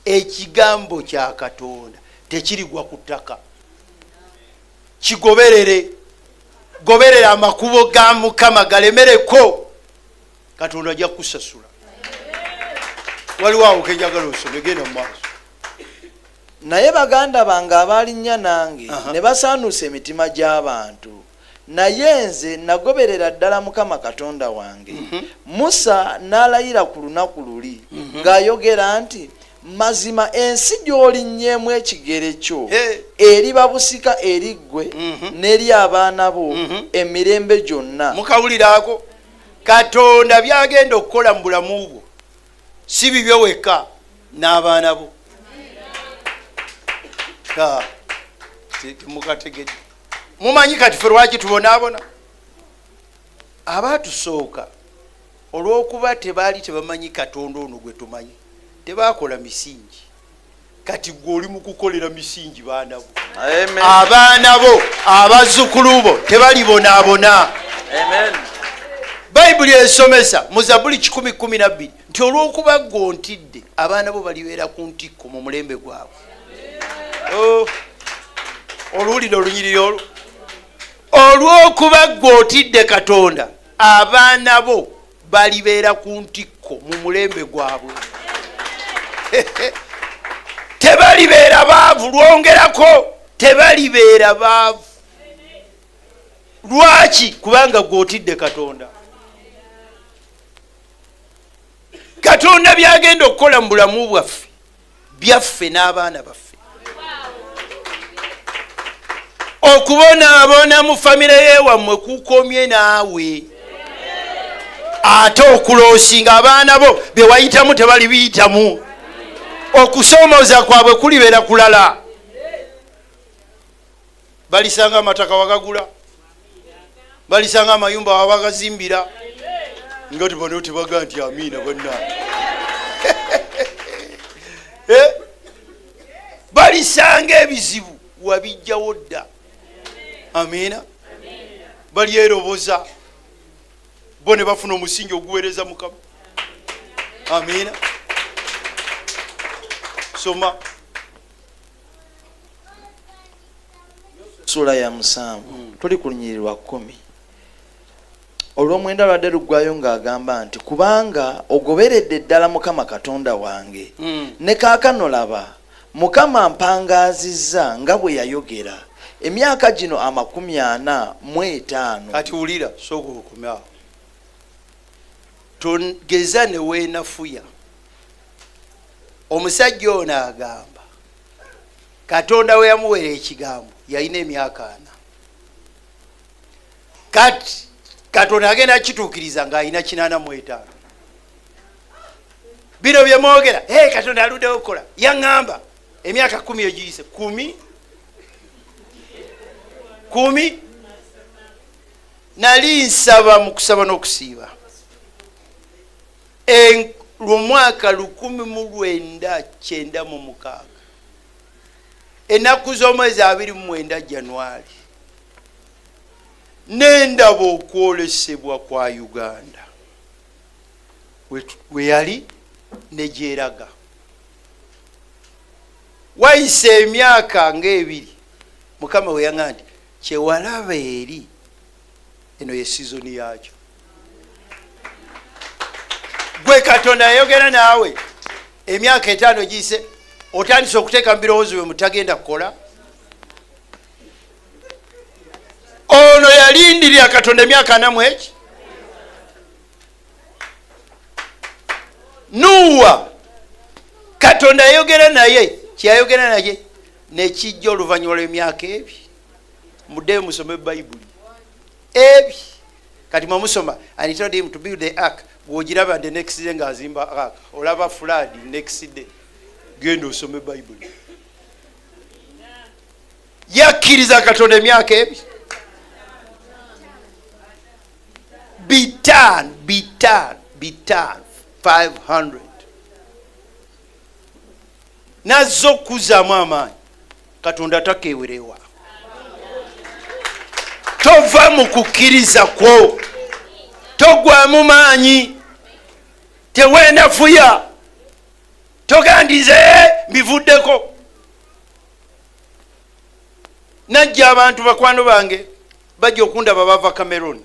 ekigambo kya Katonda tekirigwa ku ttaka. Kigoberere, goberera amakubo ga Mukama galemereko, Katonda ajja kusasula. Waliwo awo kenjagala osome, genda mu maaso. Naye baganda bange abalinnya nange ne basaanuusa emitima gy'abantu. Naye nze nagoberera ddala Mukama Katonda wange. Musa n'alayira ku lunaku luli ng'ayogera nti, mazima ensi gy'olinnyeemu ekigere kyo eriba busika eri ggwe n'eri abaana bo emirembe gyonna. Mukawuliraako, Katonda byagenda okukola mu bulamu bwo si bibyo wekka, n'abaana bo. Mukategedde, mumanyi kati ffe lwaki tubonaabona? Abaatusooka olw'okuba tebaali tebamanyi Katonda ono gwe tumanyi, tebakola misingi. Kati gwe oli mu kukolera misingi baana bo. Abaana bo, abazzukulu bo tebalibonaabona. Bayibuli esomesa mu Zabbuli 10:12 nti olw'okuba gontidde abaana bo balibeera ku ntikko mu mulembe gwabwe. Oluwulire olunyiriri olwo, olw'okuba gootidde Katonda abaana bo balibeera ku ntikko mu mulembe gwabwe. Tebalibeera baavu, lwongerako, tebalibeera baavu. Lwaki? Kubanga gootidde Katonda. Katonda byagenda okukola mu bulamu bwaffe, byaffe n'abaana baffe. Okubonaabona mu famire yewammwe kukomye naawe. Ate okuloosinga abaana bo bye wayitamu tebali biyitamu. Okusoomooza kwabwe kulibeera kulala. Balisanga amataka wagagula, balisanga amayumba wabagazimbira, nga tubano tebaga nti amiina bonna. Balisanga ebizibu wabijjawo dda. Amiina. Balyeroboza bo ne bafuna omusingi oguweereza Mukama. Amiina. Soma sura ya 7 tuli ku lunyiriri lwa 10 olw'omwenda lwadde luggwayo ng'agamba nti, kubanga ogoberedde ddala Mukama Katonda wange, ne kaakano laba Mukama mpangaazizza nga bwe yayogera emyaka gino 45. Kati wulira, sooka okomyawo. Togeza ne weenafuya. Omusajja ono agamba Katonda we yamuweera ekigambo yalina emyaka 4. Kati Katonda agenda kituukiriza ng'alina 85. Bino bye mwogera, Katonda aluddewo okukola. Yaŋŋamba emyaka 10 egiyise. 10? Nali nsaba mu kusaba n'okusiiba mwaka 1996 ennaku z'omwezi 29 Januari, n'endaba okwolesebwa kwa Uganda we yali ne gyeraga. Wayise emyaka nga2 Mukama we yaŋŋamba nti kyewalaba eri eno ye sizoni yakyo. gwe Katonda yayogera naawe emyaka 5 giyise otandise okuteeka mu birowoozo bye mutagenda kukola. Ono yalindirira Katonda emyaka 4 Nuwa Katonda yayogera naye kyayogera naye nekijja oluvannyuma lw'emyaka ebyo. Muddeyo musome Bayibuli ebyo kati mwamusoma. And he told him to build the ark. Bw'ogiraba the next day ng'azimba ark, olaba flood next day, genda osome Bayibuli. Yakkiriza Katonda emyaka ebyo bitan 500 nazo kuzaamu amaanyi. Katonda takewerewa. Tova mu kukkiriza kwo, togwamu maanyi, teweenafuya, togandize bivuddeko. Najja abantu bakwano bange bajja okundaba bava Cameroon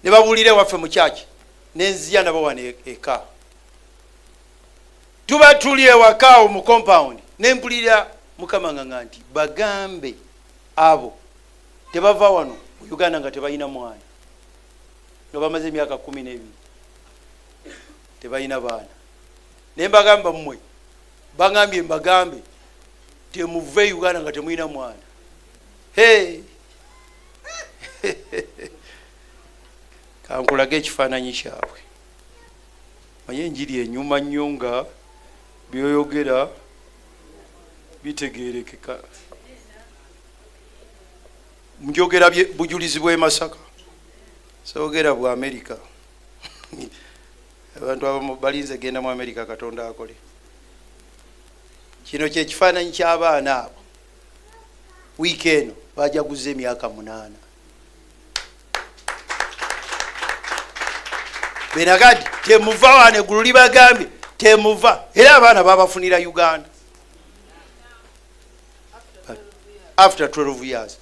ne babuulira waffe mu kyaki, nenzija nabo wano eka. Tuba tuli ewaka mu compound nempulira Mukama nganga nti bagambe abo tebava wano mu Uganda nga tebalina mwana, nga bamaze emyaka 12 tebalina baana. Ne mbagamba mmwe, bagambye mbagambe temuve Uganda nga temulina mwana. Hey. Kankulage ekifaananyi kyabwe. Manye enjiri enyuma nnyo nga byoyogera bitegeerekeka. Njogera bujulizi bw'e Masaka, soogera bwa Amerika. Abantu abamu balinze genda mu Amerika Katonda akole. Kino kye kifaananyi ky'abaana abo. Wiiki eno bajaguza emyaka 8. Benagadi temuva wano eggulu libagambye temuva. Era abaana babafunira Uganda after 12 years.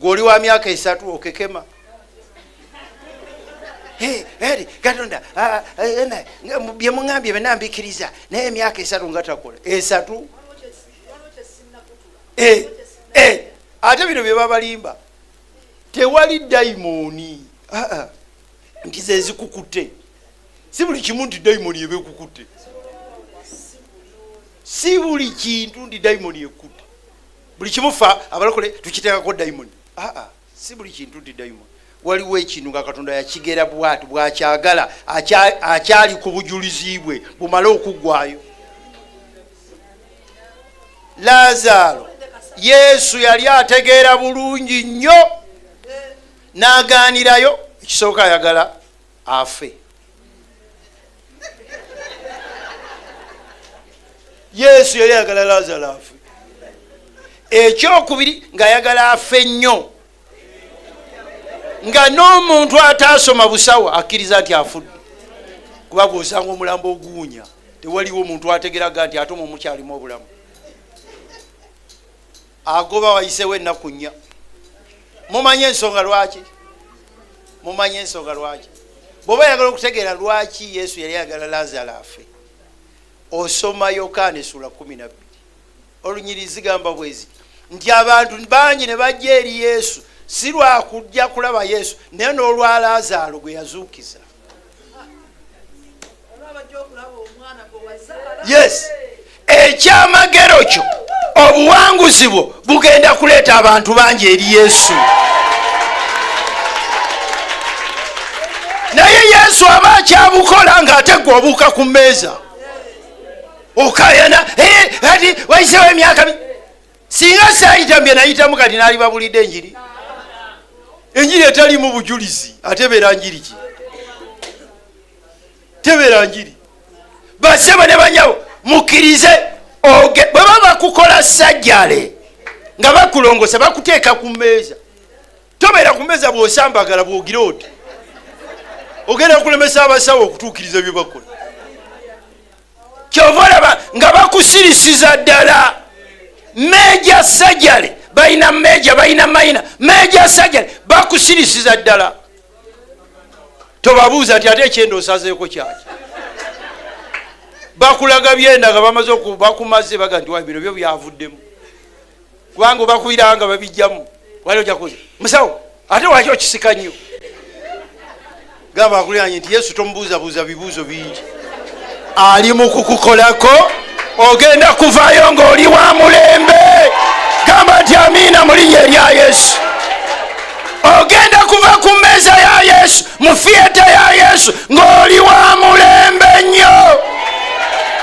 Goli wa myaka 3 okekema. Hey, Katonda bye mungambye benambikiriza naye emyaka 3 ngatakola 3. Ate bino bye babalimba tewali daimoni. Nti ze zikukutte. Si buli kimu nti daimoni yebekukutte. Si buli kintu nti daimoni yekutte. Buli kimu fa abalokole tukiteekako daimoni. Si buli kintu nti daimoni. Waliwo ekintu nga Katonda yakigera bwatu bwakyagala akyali ku bujulizi bwe bumale okuggwayo. Lazaro Yesu yali ategeera bulungi nnyo n'agaanirayo. Ekisooka ayagala afe. Yesu yali ayagala Lazaro afe. Ekyokubiri ng'ayagala afe nnyo, nga n'omuntu ataasoma busawa akkiriza nti afudde. Kuba gw'osanga omulambo oguwunya tewaliwo omuntu ategeraga nti ate omukyalimu obulamu. Agoba wayisewo ennaku 4. Mumanye ensonga lwaki? Mumanye ensonga lwaki? Bw'oba yagala okutegeera lwaki Yesu yali ayagala Lazaro afe, osoma Yokaana essula 12. Olunyirizi gamba bwezi nti abantu bangi ne bajja eri Yesu si lwa kujja kulaba Yesu naye n'olwa Lazaro gwe yazuukiza. Yes, ekyamagero kyo obuwanguzi bwo bugenda kuleeta abantu bangi eri Yesu. Naye Yesu aba akyabukola ng'ate gwe obuuka ku mmeeza okayana ati wayisewo emyaka singa saayitambye nayitamu kati n'alibabulidde enjiri. Enjiri etalimu bujulizi ate ebeera njiri ki? Tebeera njiri. Basebo ne banyawo mukkirize bwe baba bakukola sajjale nga bakulongosa bakuteeka ku mmeeza. Tobeera ku mmeeza bw'osambagala bw'ogira oti ogenda kulemesa abasawo okutuukiriza bye bakola. Kyova olaba nga bakusirisiza ddala. Meeja sajjale balina meeja balina mayina meeja sajjale bakusirisiza ddala. tobabuuza ati ate ekyenda osazeeko kyaki. Bakulaga byenda nga bamaze bakumaze baga nti bino byo byavuddemu kubanga bakuyiranga babijjamu wali ojja kuza musawo ate waki okisika nnyo gamba akuliranye nti Yesu tomubuuzabuuza bibuuzo bingi ali mu kukukolako ogenda kuvaayo ng'oli wa mulembe gamba nti amiina mu linnya erya Yesu. Ogenda kuva ku mmeeza ya Yesu mu fiyeta ya Yesu ng'oli wa mulembe nnyo.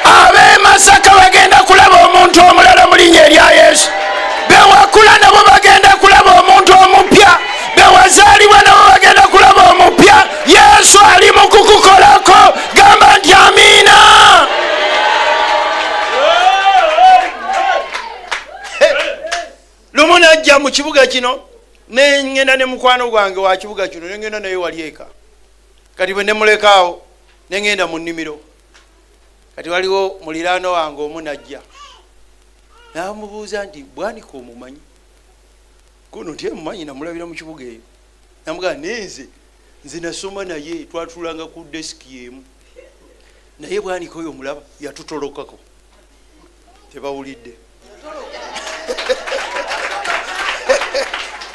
Ab'e Masaka bagenda kulaba omuntu omulala mu linnya erya Yesu. Bewakula nabo bagenda kulaba omuntu omupya. Bewazaalibwa nabo bagenda kulaba omupya. Yesu ali mu kukukolako gamba nti amiina. Lumu najja mu kibuga kino nengenda ne mukwano gwange wa kibuga kino nengenda naye wali eka. Kati bwe nemulekaawo nengenda mu nnimiro. Kati waliwo muliraano wange omu najja namubuuza nti Bwanika omumanyi? Kuno nti mumanyi namulabira mu kibuga eyo. Namugamba nze nasoma naye twatulanga ku desiki yemu naye Bwanika oyo omulaba yatutolokako. Tebawulidde.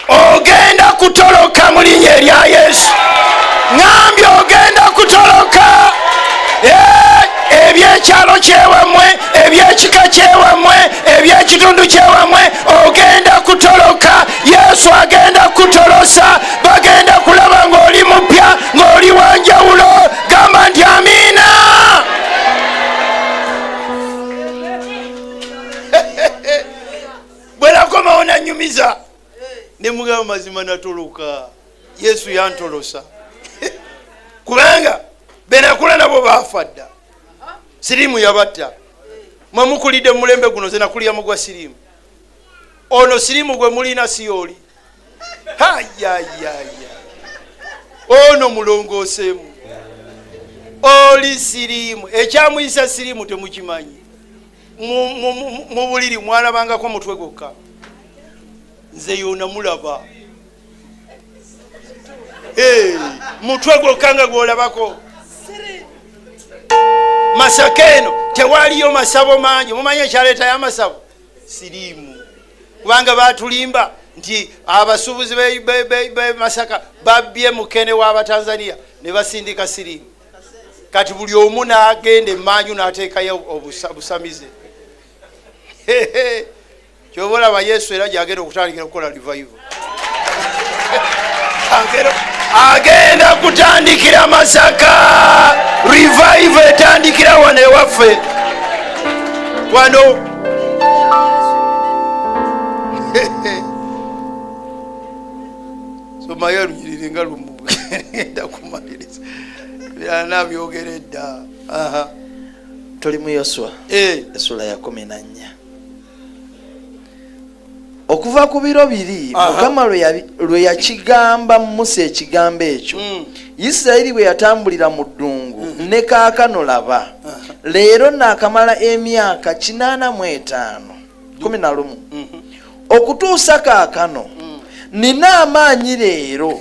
Ogenda kutoloka mu linnya erya Yesu. Ngambye ogenda kutoloka. Ebyekyalo kyewamwe, ebyekika kyewamwe, ebyekitundu kyewamwe, ogenda kutoloka. Yesu agenda kutolosa. Bagenda kulaba ng'oli mupya, ng'oli wanjawulo. Gamba nti amiina. Bwe nakomawo nanyumiza ne mugamba mazima natoloka. Yesu yantolosa. Kubanga benakula nabo baafa dda. Sirimu yabatta. Mwe mukulidde mulembe guno ze nakulya mugwa sirimu. Ono sirimu gwe mulina siyoli. Ono mulongoosemu. Oli sirimu. Ekyamuyisa sirimu temukimanyi. Mu buliri mwalabangako mutwe gwokka. Nze yona mulaba. Mutwe gwokka nga gwolabako. Masaka eno tewaliyo masabo mangi. Mumanye ekyaleeta y'amasabo? Sirimu. Kubanga batulimba nti abasuubuzi be Masaka babbye mukene w'Abatanzania ne basindika sirimu. Kati buli omu n'agenda emmanju n'ateekayo obusamize. Ky'oba olaba Yesu era gy'agenda okutandikira okukola revival. Agenda kutandikira Masaka. Revival etandikira wano ewaffe. Wano. Somayo lunyiriri nga lumu. Ngenda kumaliriza. Byana byogeredde. Tuli mu Yoswa essula ya 14. Okuva ku biro biri Mukama lwe yakigamba Musa ekigambo ekyo. Isirayiri bwe yatambulira mu ddungu ne kaakano laba. Leero naakamala emyaka 85. 11. Okutuusa kaakano nina amaanyi leero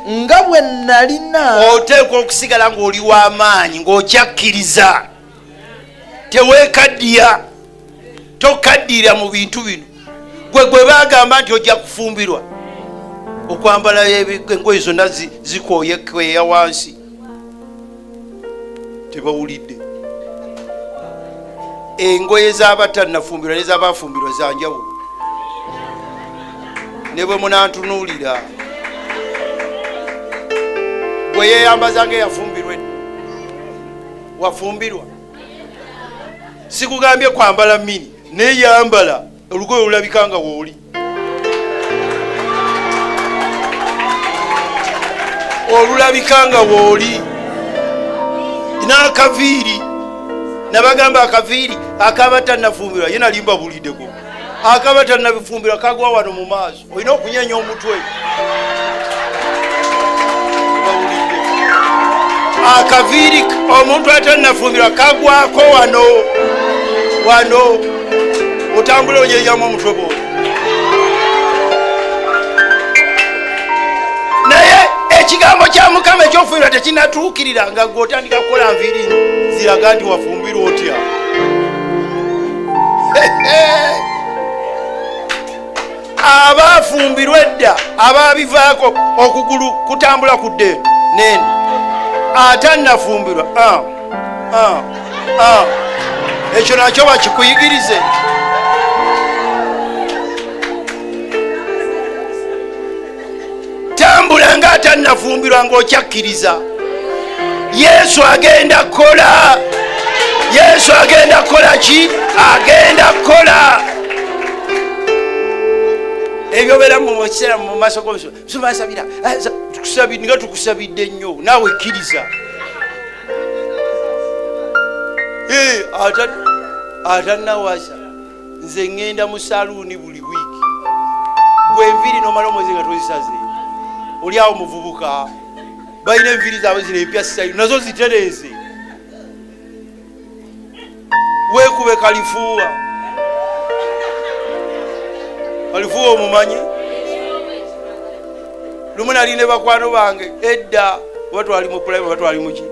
nga bwe nalina. Oteekwa okusigala ng'oli w'amaanyi ng'okyakkiriza. Teweekaddiya. Tokaddiira mu bintu bino. Gwe bagamba nti ojja kufumbirwa. Okwambala engoye zonna zikooye kweya wansi. Tebawulidde. Engoye z'abatannafumbirwa n'ez'abafumbirwa za njawulo. Ne bwe munantunuulira. Gwe yeeyambaza ng'eyafumbirwa edda. Wafumbirwa. Sikugambye kwambala mini. Neeyambala olugoye olulabika nga wooli. Olulabika nga wooli. N'akaviiri. Nabagamba akaviiri akabatannafumbirwa ye nali mbabuliddeko. Akabatannafumbirwa kagwa wano mu maaso. Olina okunyenya omutwe. Akaviiri omuntu atannafumbirwa kagwako wano. Otambule onyenyamu omutwe gwo. Naye ekigambo kya Mukama ekyofuuyirwa tekinatuukirira nga gwe otandika kukola nviiri ziraga nti wafumbirwa otya. Abaafumbirwa edda abaabivaako okugulu kutambula ku ddeeno nene atannafumbirwa ekyo nakyo bakikuyigirize. Tambula nga atannafumbirwa ng'okyakkiriza. Yesu agenda kukola. Yesu agenda kukola ki? Agenda kukola. Ebyo beera mu kiseera mu maaso g'omusumba nga tukusabidde nnyo naawe kkiriza. Atannawasa nze ŋŋenda mu saluuni buli wiiki. Gwe enviiri n'omala omwezi nga tozisaze. Oli awo muvubuka balina enviiri zaabwe zino empya sayo nazo zitereeze. Weekube kalifuuwa. Kalifuuwa omumanyi? Lumu nali ne bakwano bange edda oba twali mu pulayimu oba twali muki,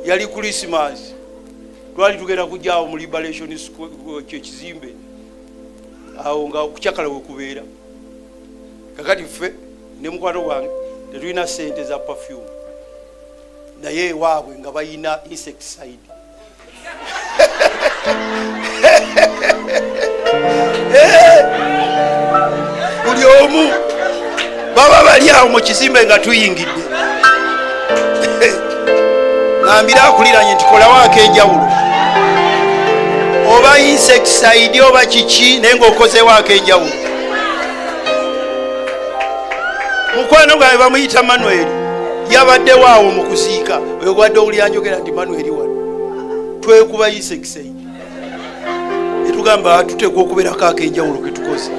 yali Christmas, twali tugenda kujjaawo mu Liberation Square kyekizimbe awo nga kukyakala we kubeera. Kakati ffe ne mukwano gwange tetulina ssente za perfume naye ewaabwe nga bayina insecticide. Buli omu baba bali awo mu kizimbe nga tuyingidde. Ngambira akuliranye nti kolawaako enjawulo oba insecticide oba kiki naye ng'okozewaako enjawulo. Mukwano gwange bamuyita Manuel yabaddewo awo mu kuziika oyo gwadde owulyanjogera nti Manuel wano twekuba insecticide etugamba tuteekwa okubeerako akenjawulo ke tukoze.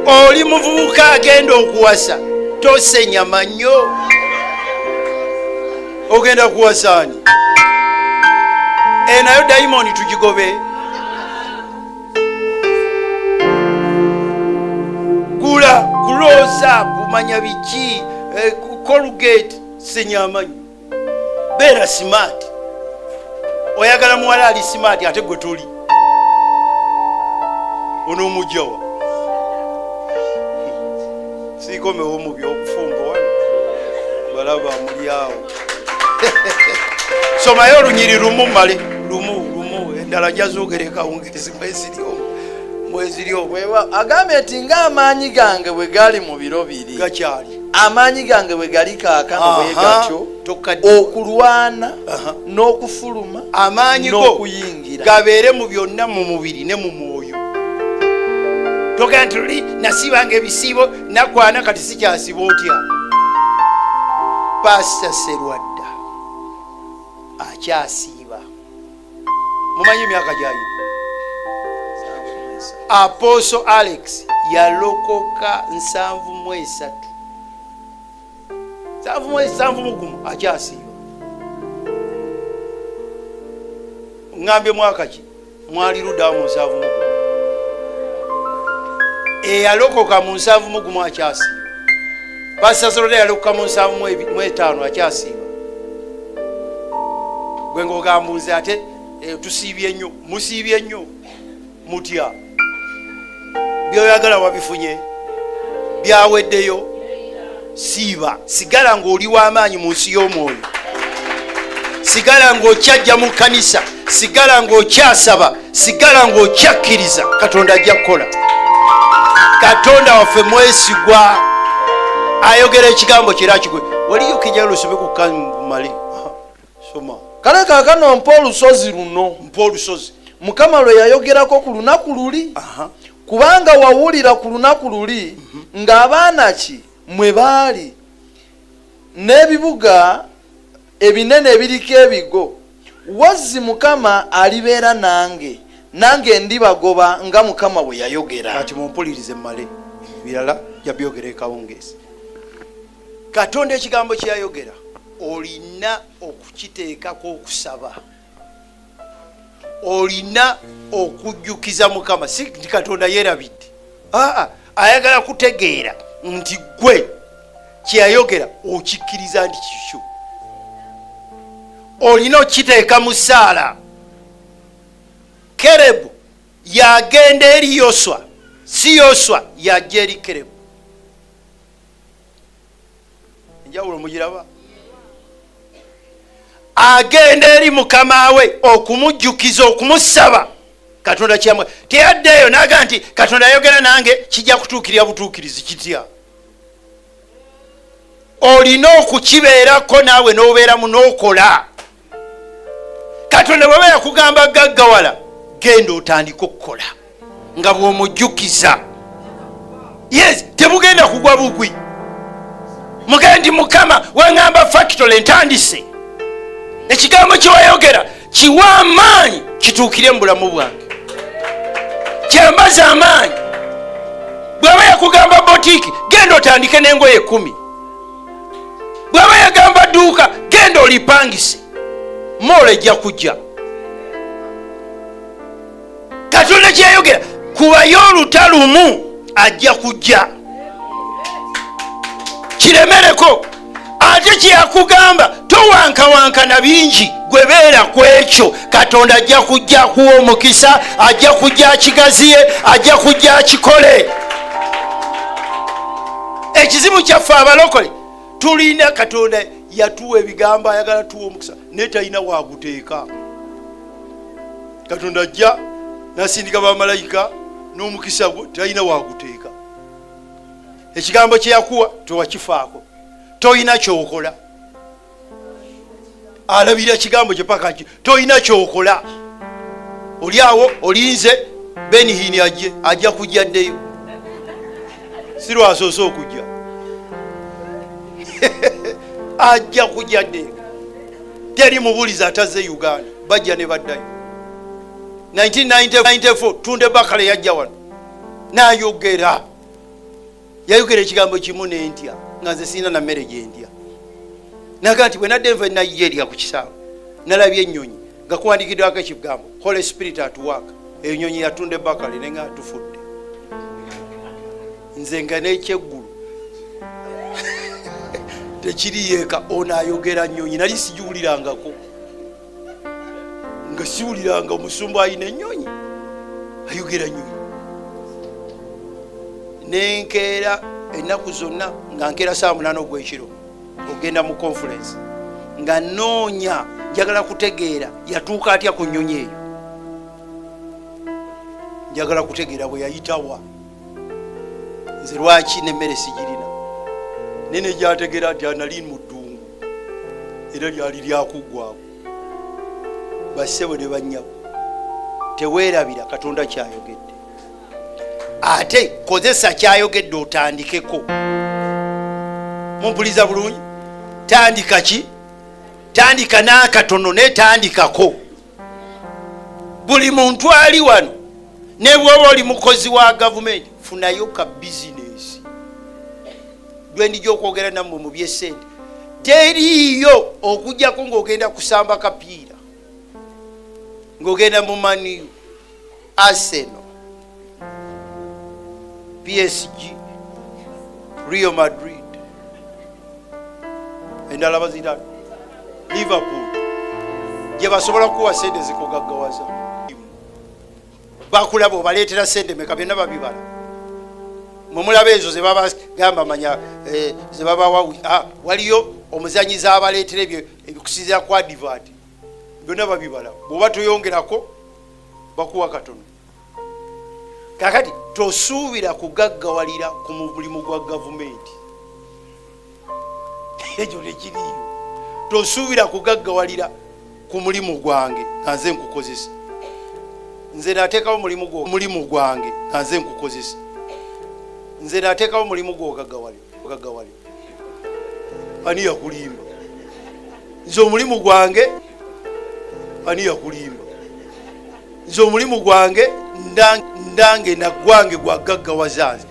Oli muvubuka agenda okuwasa tosenyama nnyo. Ogenda kuwasaani nayo dayimoni tugigobe. Gula kuloza kumanya biki Colgate senyama nnyo. Beera smart. Oyagala muwala ali smart ate gwe toli ono omujjawa sikomewo mu byokufumba wano balaba muli awo. Somayo olunyiri lumu male lumu endala njazogereka wongezi mwezi lyomu. Agambye nti ng'amaanyi gange bwe gali mu biro biri gakyali amaanyi gange bwe gali kaakano bwe gatyo okulwana n'okufuluma amaanyi n'okuyingira gabeere mu byonna mu mubiri ne mu mwoyo. Toga nti luli nasiibanga ebisiibo nakwana kati sikyasiba otya. Pastor Serwadda akyasiiba. Mumanyi emyaka gyayina. Apostle Alex yalokoka 73 71 akyasiiba. Ngambye mwaka ki mwali luddawo mu 71 eyalokoka mu 71 akyasiiba. Pastor Serwadda yalokoka mu 75 akyasiiba. Gwe ng'ogambuuza ate tusiibye nnyo musiibye nnyo mutya byoyagala wabifunye byaweddeyo. Siiba sigala ng'oli w'amaanyi mu nsi y'omwoyo. Sigala ng'okyajja mu kkanisa. Sigala ng'okyasaba. Sigala ng'okyakkiriza. Katonda ajja kukola. Katonda waffe mwesigwa. Ayogera ekigambo kira kigwe. Waliyo kijja lusobe ku kamali. Soma. Kale kaakano mpa olusozi luno. Mpa olusozi. Mukama lwe yayogerako ku lunaku luli. Kubanga wawulira ku lunaku luli ng'abaana ki mwe baali n'ebibuga ebinene ebiriko ebigo. Wazzi Mukama alibeera nange ndibagoba nga Mukama bwe yayogera. Kati mumpulirize mmale birala yabyogera ekawungeezi. Katonda ekigambo kye yayogera olina okukiteekako okusaba. Olina okujjukiza Mukama. Si Katonda yeerabidde. ayagala kutegeera nti gwe kyeyayogera okikkiriza nti kikyo, olina okiteeka mu ssaala. Kerebu yagenda eri Yoswa, si Yoswa yajja eri Kerebu. Enjawulo mugiraba? Agenda eri mukama we okumujjukiza, okumusaba Katonda kyamwe. Teyaddeeyo n'aga nti Katonda ayogera nange kijja kutuukirira butuukirizi kitya. Olina okukibeerako naawe n'obeeramu n'okola. Katonda bw'aba yakugamba gaggawala, genda otandika okukola nga bw'omujjukiza. Yes, tebugenda kugwa bugwi. Mugendi mukama wangamba factory ntandise. Ekigambo kyewayogera kiwa amaanyi kituukire mu bulamu bwange, kyambaza amaanyi. Bw'aba yakugamba botiki, genda otandike n'engoye 10. Bw'aba yagamba dduuka, genda olipangise, moola ejja kujja. Katonda kyeyayogera kubayo olutalumu ajja kujja, kiremereko. Ate kyeyakugamba towankawanka na bingi, gwe beera ku ekyo. Katonda ajja kujja kuwa omukisa, ajja kujja akigaziye, ajja kujja akikole. Ekizibu kyaffe abalokole, tulina Katonda yatuwa ebigambo, ayagala tuwa omukisa naye talina waguteeka. Katonda ajja nasindika bamalayika n'omukisa gwo, talina waguteeka. Ekigambo kyeyakuwa tewakifaako, toyina kyokola. Alabira kigambo kye paka ki, toyina kyokola. Oli awo olinze Benihini ajja kujja ddeyo, si lwasoose okujja. Ajja kujja ddeyo, teri mubuliza atazze Uganda, bajja ne baddayo. 1994 Tunde Bakale yajja wano n'ayogera, yayogera ekigambo kimu n'entya nga nze sirina na mmere gye ndya. Naga nti bwe nadde nva Nigeria ku kisaawe nalabye ennyonyi nga kuwandikiddwako ekigambo Holy Spirit at work. Eyo nnyonyi ya Tunde Bakale ne nga tufudde, nze nga n'ekyeggulu tekiri yeeka. Ono ayogera nnyonyi, nali sigiwulirangako, nga siwuliranga omusumba ayina ennyonyi ayogera nnyonyi. Nenkeera ennaku zonna nga nkeera saa 8 ogw'ekiro ogenda mu conference nga noonya, njagala kutegeera yatuuka atya ku nnyonyi eyo, njagala kutegeera bwe yayitawa, nze lwaki n'emmere sigirina. Nene gyategeera nti anali mu ddungu era lyali lyakuggwako. Bassebo ne bannyabo, teweerabira Katonda kyayogedde, ate kozesa kyayogedde otandikeko. Mumpuliza bulungi? Tandika ki? Tandika n'akatono netandikako. Buli muntu ali wano ne bw'oba oli mukozi wa gavumenti, funayo ka bizinesi. Gwe ndijja okwogera nammwe mu by'essente, teriiyo okujjako ng'ogenda kusamba kapiira, ng'ogenda mu Man U, Arsenal, PSG, Real Madrid, endala bazira Liverpool, gye basobola kuwa sente zikugaggawaza. Bakulaba obaleetera sente meka byonna babibala. Mumulaba ezo ze baba gamba manya ze baba waliyo omuzanyiza abaleetera ebyo ebikusinzira ku advert, byonna babibala. Bw'oba toyongerako bakuwa katono. Kakati tosuubira kugaggawalira ku mulimu gwa gavumenti. Ekyo tekiriyo. Tosuubira kugaggawalira ku mulimu gwange nga nze nkukozesa. Nze nateekawo mulimu gwange nga nze nkukozesa. Nze nateekawo mulimu gwo ogaggawalira. Ani yakulimba? Nze omulimu gwange ani yakulimba? Nze omulimu gwange ndange naggwange gwagaggawaza nze,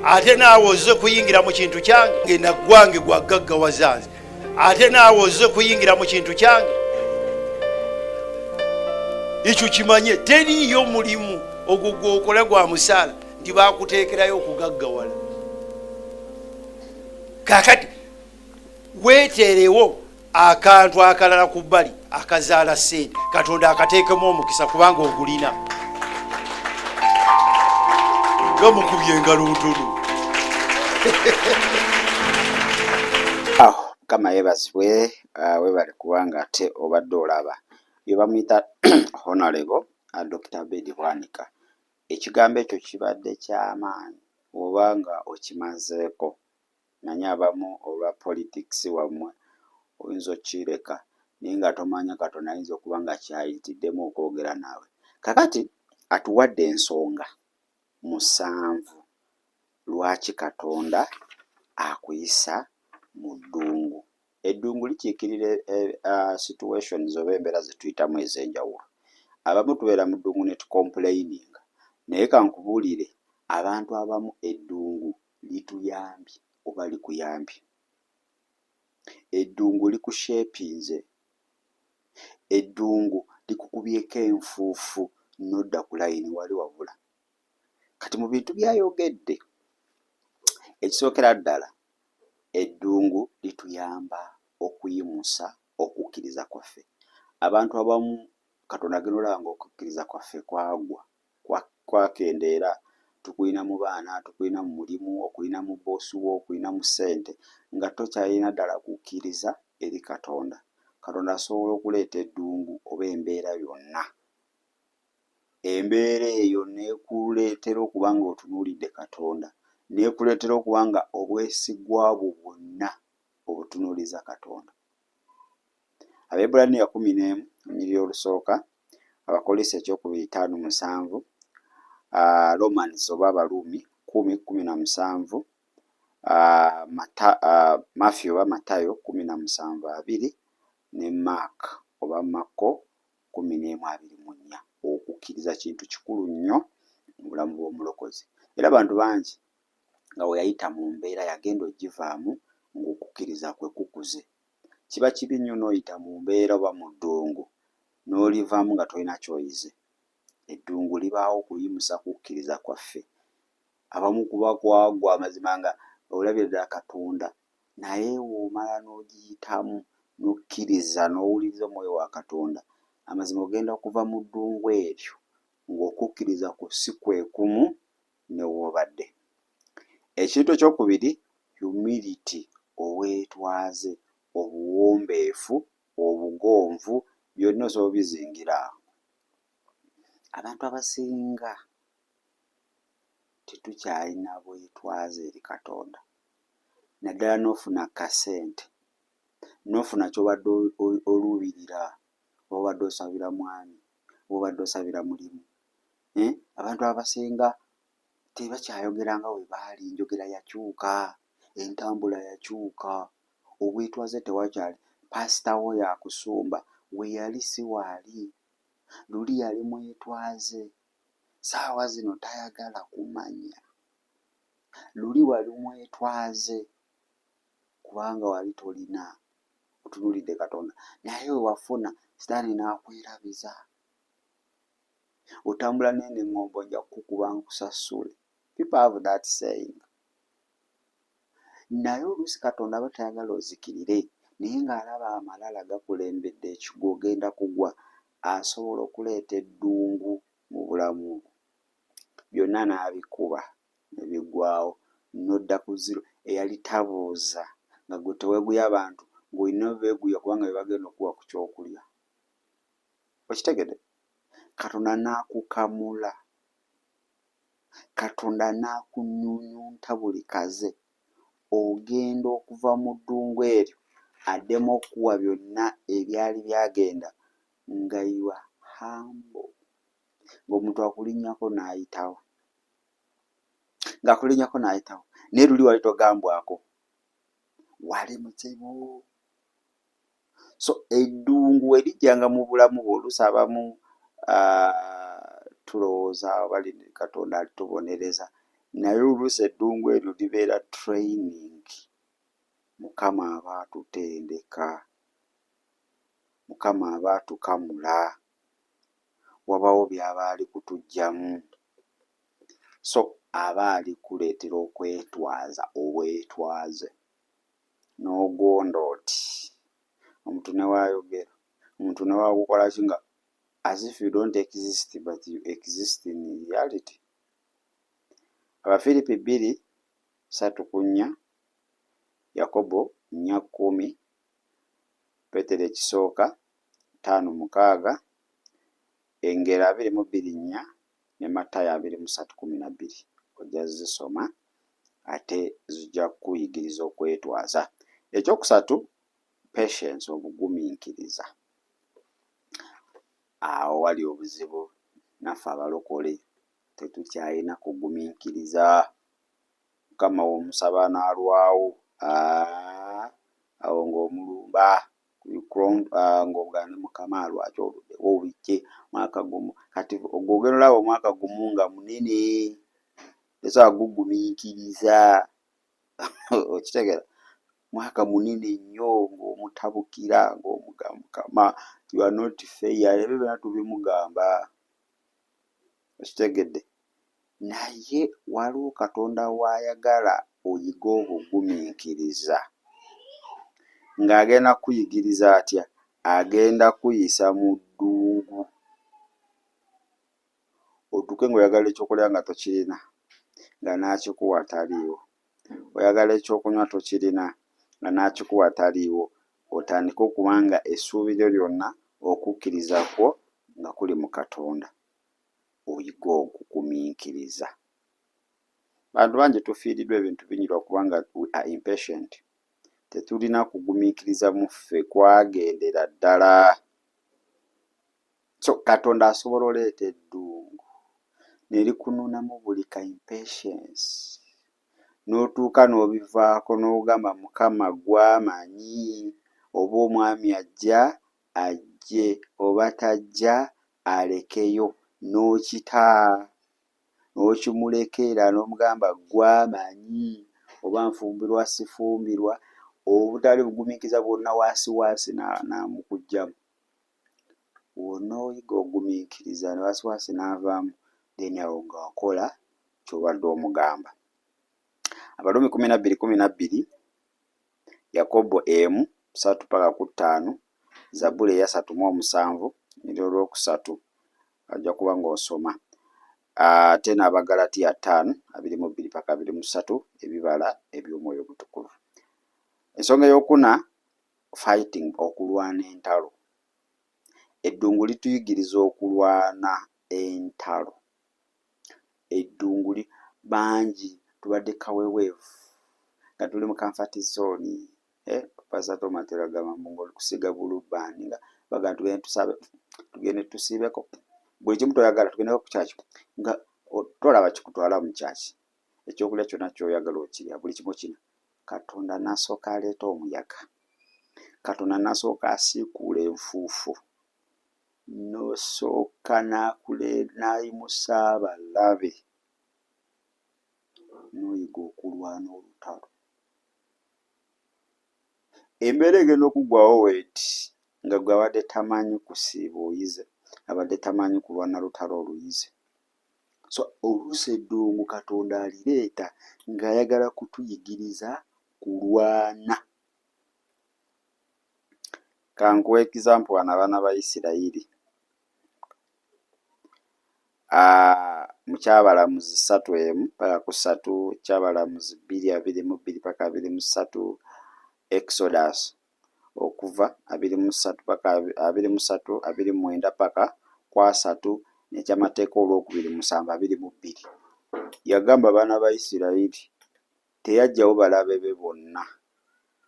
ate naawe ozze kuyingira mu kintu kyange. Naggwange gwagaggawaza nze, ate naawe ozze kuyingira mu kintu kyange. Ekyo kimanye, teriiyo mulimu ogwo gwokola gwa musaala nti bakuteekerayo okugaggawala. Kakati weeteerewo akantu akalala ku bbali akazaala ssente, Katonda akateekemu omukisa kubanga ogulina. Gamukubye engalo ntono. Mukama yeebazibwe, weebale kubanga ate obadde olaba ye bamuyita Honorable Dr. Abedi Bwanika. Ekigambo ekyo kibadde ky'amaanyi oba nga okimazeeko. Nanye abamu olwa politics wammwe oyinza okukireka naye nga tomanya Katonda ayinza okuba nga kyayitiddemu okwogera naawe. Kakati atuwadde ensonga 7 lwaki Katonda akuyisa mu ddungu. Eddungu likiikirira situations oba embeera ze tuyitamu ez'enjawulo. Abamu tubeera mu ddungu ne tucomplaininga, naye kankubuulire abantu abamu eddungu lituyambye oba likuyambye. Eddungu likushepinze, eddungu likukubyeko enfuufu nodda ku layini wali wabula. Kati mu bintu byayogedde, ekisookera ddala eddungu lituyamba okuyimusa okukkiriza kwaffe. Abantu abamu Katonda agenda olaba ng'okukkiriza kwaffe kwakendeera, tukulina mu baana, tukulina mu mulimu, okulina mu boosi wo, okulina mu ssente, nga tokyalina ddala kukkiriza eri Katonda. Katonda asobola okuleeta eddungu oba embeera yonna. Embeera eyo neekuleetera okuba nga otunuulidde Katonda, neekuleetera okuba nga obwesigwa bwo bwonna obutunuuliza Katonda. Abaebbulaniya 11 ennyiriri olusooka, Abakolisi ekyokubiri 5:7, Romans oba Abaruumi 10:17, Matthew oba Matayo 17:2 ne Mark oba Mako 11:24. Okukkiriza kintu kikulu nnyo mu bulamu bw'omulokozi. Era abantu bangi nga we yayita mu mbeera yagenda ogivaamu ng'okukkiriza kwe kukuze. Kiba kibi nnyo n'oyita mu mbeera oba mu ddungu n'olivaamu nga tolina kyoyize. Eddungu libaawo okuyimusa kukkiriza kwaffe. Abamu kuba kwagwa amazima nga olabye ddala Katonda, naye w'omala n'ogiyitamu n'okkiriza n'owuliriza omwoyo wa Katonda, amazima ogenda okuva mu ddungu eryo ng'okukkiriza ku si kwe kumu ne woobadde. Ekintu ekyokubiri, humility, obwetwaze, obuwombeefu, obugonvu, byonna osobola obizingira awo. Abantu abasinga tetukyalina bwetwaze eri Katonda. Naddala n'ofuna kasente, n'ofuna ky'obadde oluubirira, obadde osabira mwami, obadde osabira mulimu. Abantu abasinga tebakyayogera nga bwe baali, enjogera yakyuka, entambula yakyuka, obwetwaze tewakyali. Pasita wo yakusumba, we yali si waali. Luli yali mwetwaze, saawa zino tayagala kumanya. Luli wali mwetwaze kubanga wali tolina, otunuulidde Katonda. Naye we wafuna, Sitaani n'akwerabiza. Otambula n'eŋŋombo nja kukuba nkusasule. People have that saying. Naye oluusi Katonda aba tayagala ozikirire, naye ng'alaba amalala gakulembedde ekigwo ogenda kugwa, asobola okuleeta eddungu mu bulamu bwo. Byonna n'abikuba ne biggwaawo, n'odda ku zero. Eyali tabuuza nga gwe teweeguya abantu ng'olina beeguya kubanga be bagenda okuwa ku kyokulya. Okitegedde? Katonda n'akukamula, Katonda n'akunyuunyunta buli kaze, ogenda okuva mu ddungu eryo addemu okuwa byonna ebyali byagenda nga you are humble, ng'omuntu akulinnyako n'ayitawo, ng'akulinnyako n'ayitawo. Naye luli wali togambwako, wali muzibu. So eddungu we lijjanga mu bulamu bwo, oluusi abamu tulowooza bali Katonda alitubonereza, naye oluusi eddungu eryo libeera training. Mukama aba atutendeka, Mukama aba atukamula, wabaawo by'aba ali kutuggyamu. So aba ali kuleetera okwetwaza obwetwaze n'ogonda oti omuntu ne waayogera omuntu ne waakukola kinga as if you don't exist but you exist in reality. Abafiripi 2:3-4, Yakobo 4:10, Peetero ekisooka 5:6, Engero 22:4 ne Matayo 23:12. Ojja zisoma ate zijja kukuyigiriza okwetwaza. Ekyokusatu, patience, obugumiikiriza. Awo wali obuzibu naffe abalokole tetukyalina kugumiikiriza. Mukama w'omusaba n'alwawo awo ng'omulumba ng'ogane Mukama lwaki oluddewo obijje mwaka gumu kati ogwogera olaba omwaka gumu nga munene tesobola gugumiikiriza. Okitegeera mwaka munene nnyo ng'omutabukira ng'omugamba Mukama you are not fair, ebyo byonna tubimugamba. Okitegedde naye waliwo Katonda waayagala oyiga obugumiikiriza ng'agenda kuyigiriza atya? Agenda kuyisa mu ddungu otuuke ng'oyagala ekyokulya nga tokirina nga n'akikuwa taliiwo, oyagala ekyokunywa tokirina nga n'akikuwa taliiwo, otandike okuba nga essuubi lyo lyonna okukkiriza kwo nga kuli mu Katonda, oyiga okugumiikiriza. Bantu bangi tufiiriddwa ebintu bingi lwakubanga we are impatient. Tetulina kugumiikiriza mu ffe kwagendera ddala. So Katonda asobola oleeta eddungu ne likunuunamu buli ka impatience n'otuuka n'obivaako n'ogamba Mukama gw'amanyi, oba omwami ajja ajje oba tajja alekeyo, n'okita n'okimulekera n'omugamba gw'amanyi, oba nfumbirwa sifumbirwa, obutali bugumiikiriza bwonna waasiwaasi n'amukugjamu. Wonna oyiga ogumiikiriza ne waasiwaasi n'avaamu then awo ng'akola ky'obadde omugamba. Abalumi 12:12, Yakobo 1:3-5, Zabbuli 3:7 n'olwokusatu ajja kuba ng'osoma. Ate n'Abagalatiya 5:22-23 ebibala eby'omwoyo omutukuvu. Ensonga ey'okuna, fighting, okulwana entalo. Eddungu lituyigiriza okulwana entalo. Eddungu bangi tubadde kaweweevu nga tuli mu comfort zone. Pastor Tomatera agamba ng'oli kusiga bulubbandi nga baga tugende tusiibeko buli kimu toyagala tugendeko ku kyaki nga tolaba kikutwala mu kyaki. Ekyokulya kyonna ky'oyagala okirya buli kimu kino. Katonda n'asooka aleeta omuyaga, Katonda n'asooka asiikuula enfuufu, n'osooka n'ayimusa abalabe, n'oyiga okulwana olutalo. Embeera egenda okuggwawo weeti nga gwe abadde tamanyi kusiiba oyize, abadde tamanyi kulwana lutalo oluyize. So oluusi eddungu Katonda alireeta ng'ayagala kutuyigiriza kulwana. Kankuwa example wano abaana ba Isirayiri. Mu Kyabalamuzi 3:1-3, Kyabalamuzi 2:22-23, Exodus okuva 23-29-3, n'Ekyamateeka olwokubiri 7:22. Yagamba abaana ba Isirayiri teyaggyawo balabe be bonna,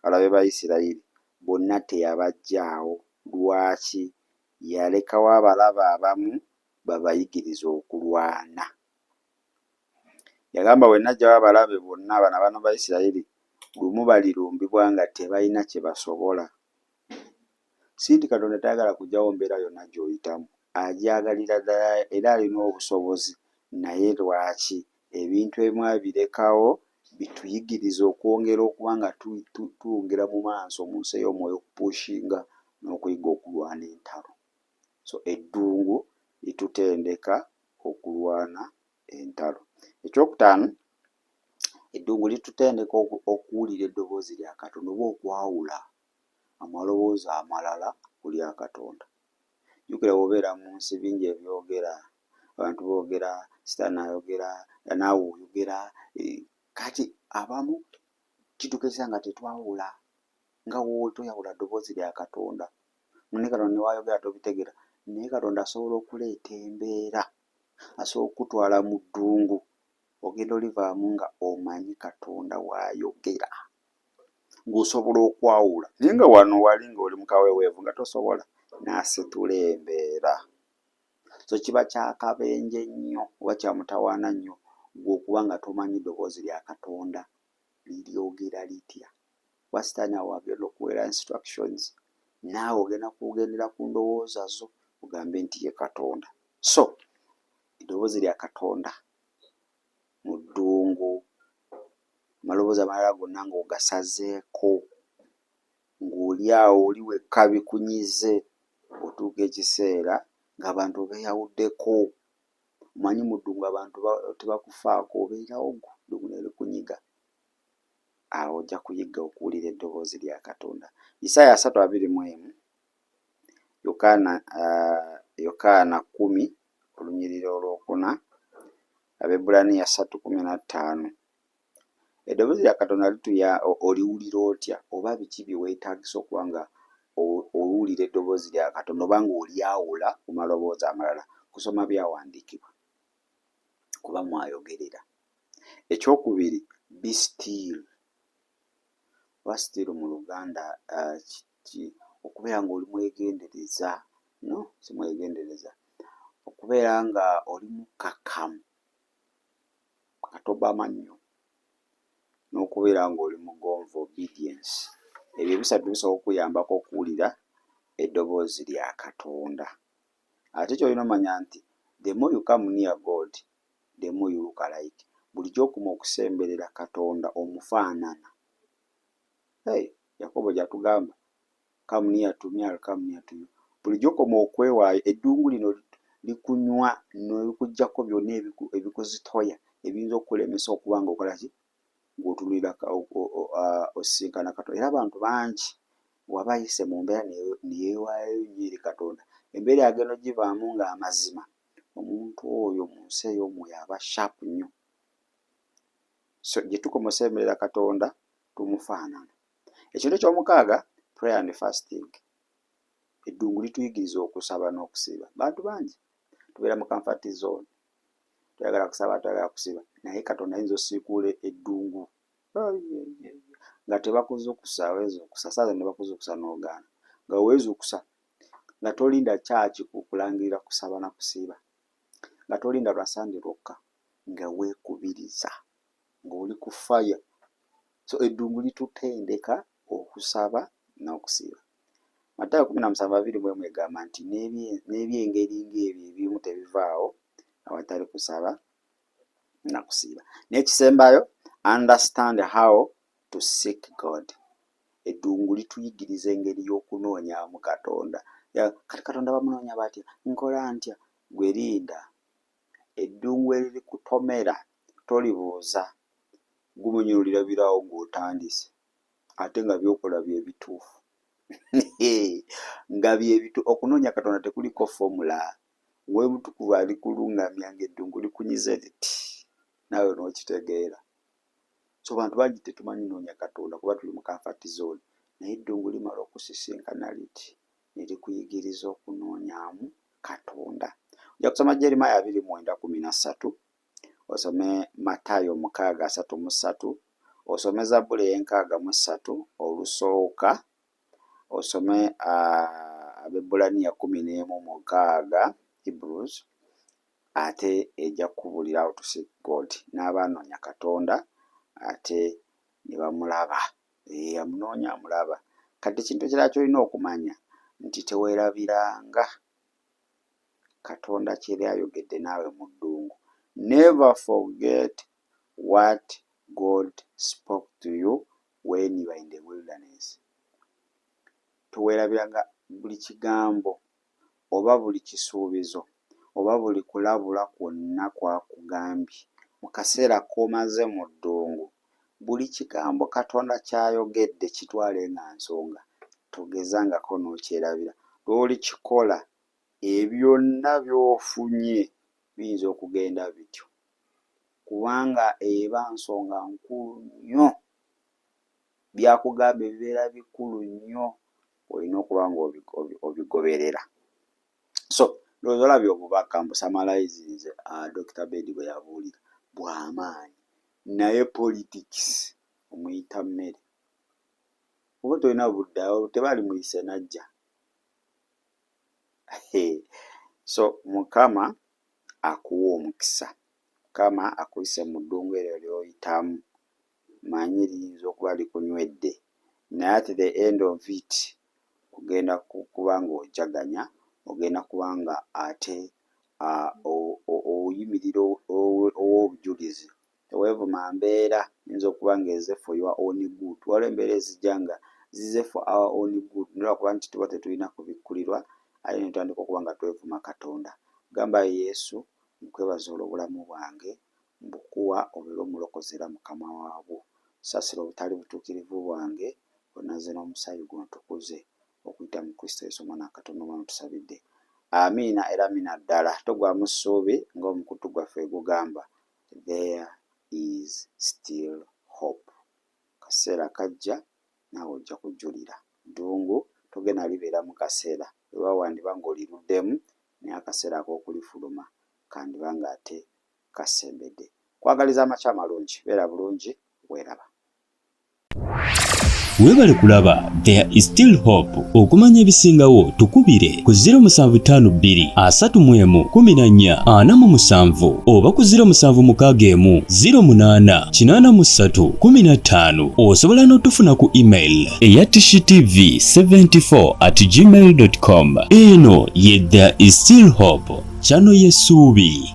balabe ba Isirayiri bonna teyabaggyaawo. Lwaki? Yalekawo abalabe abamu babayigiriza okulwana. Yagamba bwe naggyawo abalabe bonna bano abaana ba Isirayiri lumu balirumbibwa nga tebalina kye basobola. Si nti Katonda tayagala kuggyawo mbeera yonna gy'oyitamu, agyagalira ddala era alina obusobozi, naye lwaki ebintu ebimu abirekawo bituyigiriza okwongera okuba nga twongera mu maaso mu nsi ey'omwoyo okupushinga n'okuyiga okulwana entalo. So eddungu litutendeka okulwana entalo. Ekyokutaano, eddungu litutendeka okuwulira eddoboozi lya Katonda oba okwawula amaloboozi amalala ku lya Katonda. Jjukira bw'obeera mu nsi bingi ebyogera, abantu boogera, sitaani ayogera, naawe oyogera, kati abamu kituukiriza nga tetwawula, nga wowe toyawula ddoboozi lya Katonda. Naye Katonda ne waayogera tobitegeera, naye Katonda asobola okuleeta embeera, asobola okutwala mu ddungu, ogenda olivaamu nga omanyi Katonda waayogera, ng'osobola okwawula. Naye nga wano wali ng'oli mu kaweeweevu nga tosobola, n'asitula embeera. So kiba kyakabenje nnyo oba kyamutawaana nnyo gwe okuba nga tomanyi ddoboozi lya Katonda liryogera litya. Kuba sitaani awo agenda okuweera instructions, naawe ogenda kugendera ku ndowooza zo ogambe nti ye Katonda. So eddoboozi lya Katonda mu ddungu, amaloboozi amalala gonna ng'ogasazeeko, ng'oli awo oli wekka bikunyize, otuuka ekiseera ng'abantu beeyawuddeko. Omanyi mu ddungu abantu tebakufaako, obeerawo gwo ddungu ne likunyiga. Awo ojja kuyigga okuwulira eddoboozi lya Katonda. Isaaya 3:21, Yokaana 10 olunyiriri olwokuna, Abaebbulaniya 3:15. Eddoboozi lya Katonda oliwulira otya, oba biki bye weetaagisa okuba nga owulira eddoboozi lya Katonda oba ng'olyawula ku maloboozi amalala? Kusoma byawandiikibwa kuba mwayogerera. Ekyokubiri, be still. Oba still mu Luganda okubeera ng'oli mwegendereza, no si mwegendereza, okubeera nga oli mukkakkamu, katoba mannyo, n'okubeera ng'oli mugonvu, obedience. Ebyo ebisatu bisobola okuyambako okuwulira eddoboozi lya Katonda. Ate ky'olina omanya nti the more you come near God, the more you look alike. Bulijjo okuma okusemberera Katonda omufaanana. Yakobo gy'atugamba, come near to me, I'll come near to you. Bulijjo okuma okwewaayo, eddungu lino likunywa n'olikuggyako byonna ebikuzitoya ebiyinza okulemesa okuba nga okola ki, ng'otunuulira osisinkana Katonda. Era abantu bangi waba ayise mu mbeera ne yeewaayo nnyo eri Katonda, embeera yagenda ogivaamu ng'amazima, omuntu oyo mu nsi ey'omwoyo aba sharp nnyo. So gye tukoma osemberera Katonda tumufaanana. Ekintu eky'omukaaga, prayer and fasting. Eddungu lituyigiriza okusaba n'okusiiba. Bantu bangi tubeera mu comfort zone, toyagala kusaba, toyagala kusiiba, naye Katonda ayinza osiikuula eddungu nga tebakuzukusa, weezukusa, saaza ne bakuzukusa n'ogaana, nga weezukusa nga tolinda kyaki kukulangirira kusaba na kusiiba, nga tolinda lwa Sande lwokka, nga weekubiriza, ng'oli ku fire. So eddungu litutendeka okusaba n'okusiiba. Matayo 17:21 egamba nti n'ebyengeri ng'ebyo ebimu tebivaawo awatali kusaba na kusiiba. N'ekisembayo, understand how to seek God. Eddungu lituyigiriza engeri y'okunoonyaamu Katonda. Kati Katonda bamunoonya batya? Nkola ntya? Gwe linda. Eddungu erikutomera tolibuuza, gumunyulira birawo ng'otandise, ate nga byokola bye bituufu. Nga bye bitu okunoonya Katonda tekuliko formula. Gwe mutukuvu alikulungamya ng'eddungu likunyize liti, naawe n'okitegeera. So bantu bangi tetumanyi noonya Katonda kuba tuli mu comfort zone, naye eddungu limala okusisinkana liti ne likuyigiriza okunoonyaamu Katonda. Ojja kusoma Jeremiya 29:13, osome Matayo 6:33, osome Zabbuli 63 olusooka, osome Abaebbulaniya 11:6, Hebrews, ate ejja kukubulira how to seek God. N'abanoonya Katonda ate ne bamulaba, amunoonya amulaba. Kati ekintu ekirala ky'olina okumanya nti teweerabiranga Katonda kyeri ayogedde naawe mu ddungu. Never forget what God spoke to you when you were in the wilderness. Teweerabiranga buli kigambo oba buli kisuubizo oba buli kulabula kwonna kwakugambye mu kaseera k'omaze mu ddungu buli kigambo Katonda ky'ayogedde kitwale nga nsonga, togezangako n'okyerabira. Lw'olikikola ebyonna by'ofunye biyinza okugenda bityo, kubanga eba nsonga nkulu nnyo. Byakugamba ebibeera bikulu nnyo, olina okuba nga obigoberera. So ndowooza olabye obubaka mbusamalayizinze Dr. Bedi bwe yabuulira bw'amaanyi, naye politics omuyita mmere. Oba tolina budde awo tebali muyise najja. So Mukama akuwa omukisa, Mukama akuyise mu ddungu eryo ly'oyitamu, manyi liyinza okuba likunywedde, naye at the end of it ogenda kuba ng'ojaganya, ogenda kuba nga ate oyimirira ow'obujulizi. Teweevuma mbeera yinza okuba ng'eze for your own good. Waliwo embeera ezijja nga zize for our own good, nolwakuba nti tuba tetulina kubikkulirwa, ate ne tutandika okuba nga twevuma Katonda. Gamba Yesu, nkwebaza olw'obulamu bwange, mbukuwa obeere omulokozi era mukama waabwo. Saasira obutali butuukirivu bwange, onaze n'omusaayi gwo ntukuze, okuyita mu Kristo Yesu omwana wa Katonda omwana tusabidde. Amiina era amiina ddala. Togwamu ssuubi ng'omukutu gwaffe gugamba, there is still hope. Kaseera kajja naawe ojja kujulira. Ddungu togenda libeera mu kaseera oba wandiba ng'oliruddemu, naye akaseera ak'okulifuluma kandiba ng'ate kasembedde. Kwagaliza amakya amalungi, beera bulungi, weeraba. Weebale kulaba There is Still Hope. Okumanya ebisingawo tukubire ku 0752 31 14 47 oba ku 0761 08 83 15. Osobola n'otufuna ku email eya tshitv74@gmail.com. Eno ye There is Still Hope, channel y'essuubi.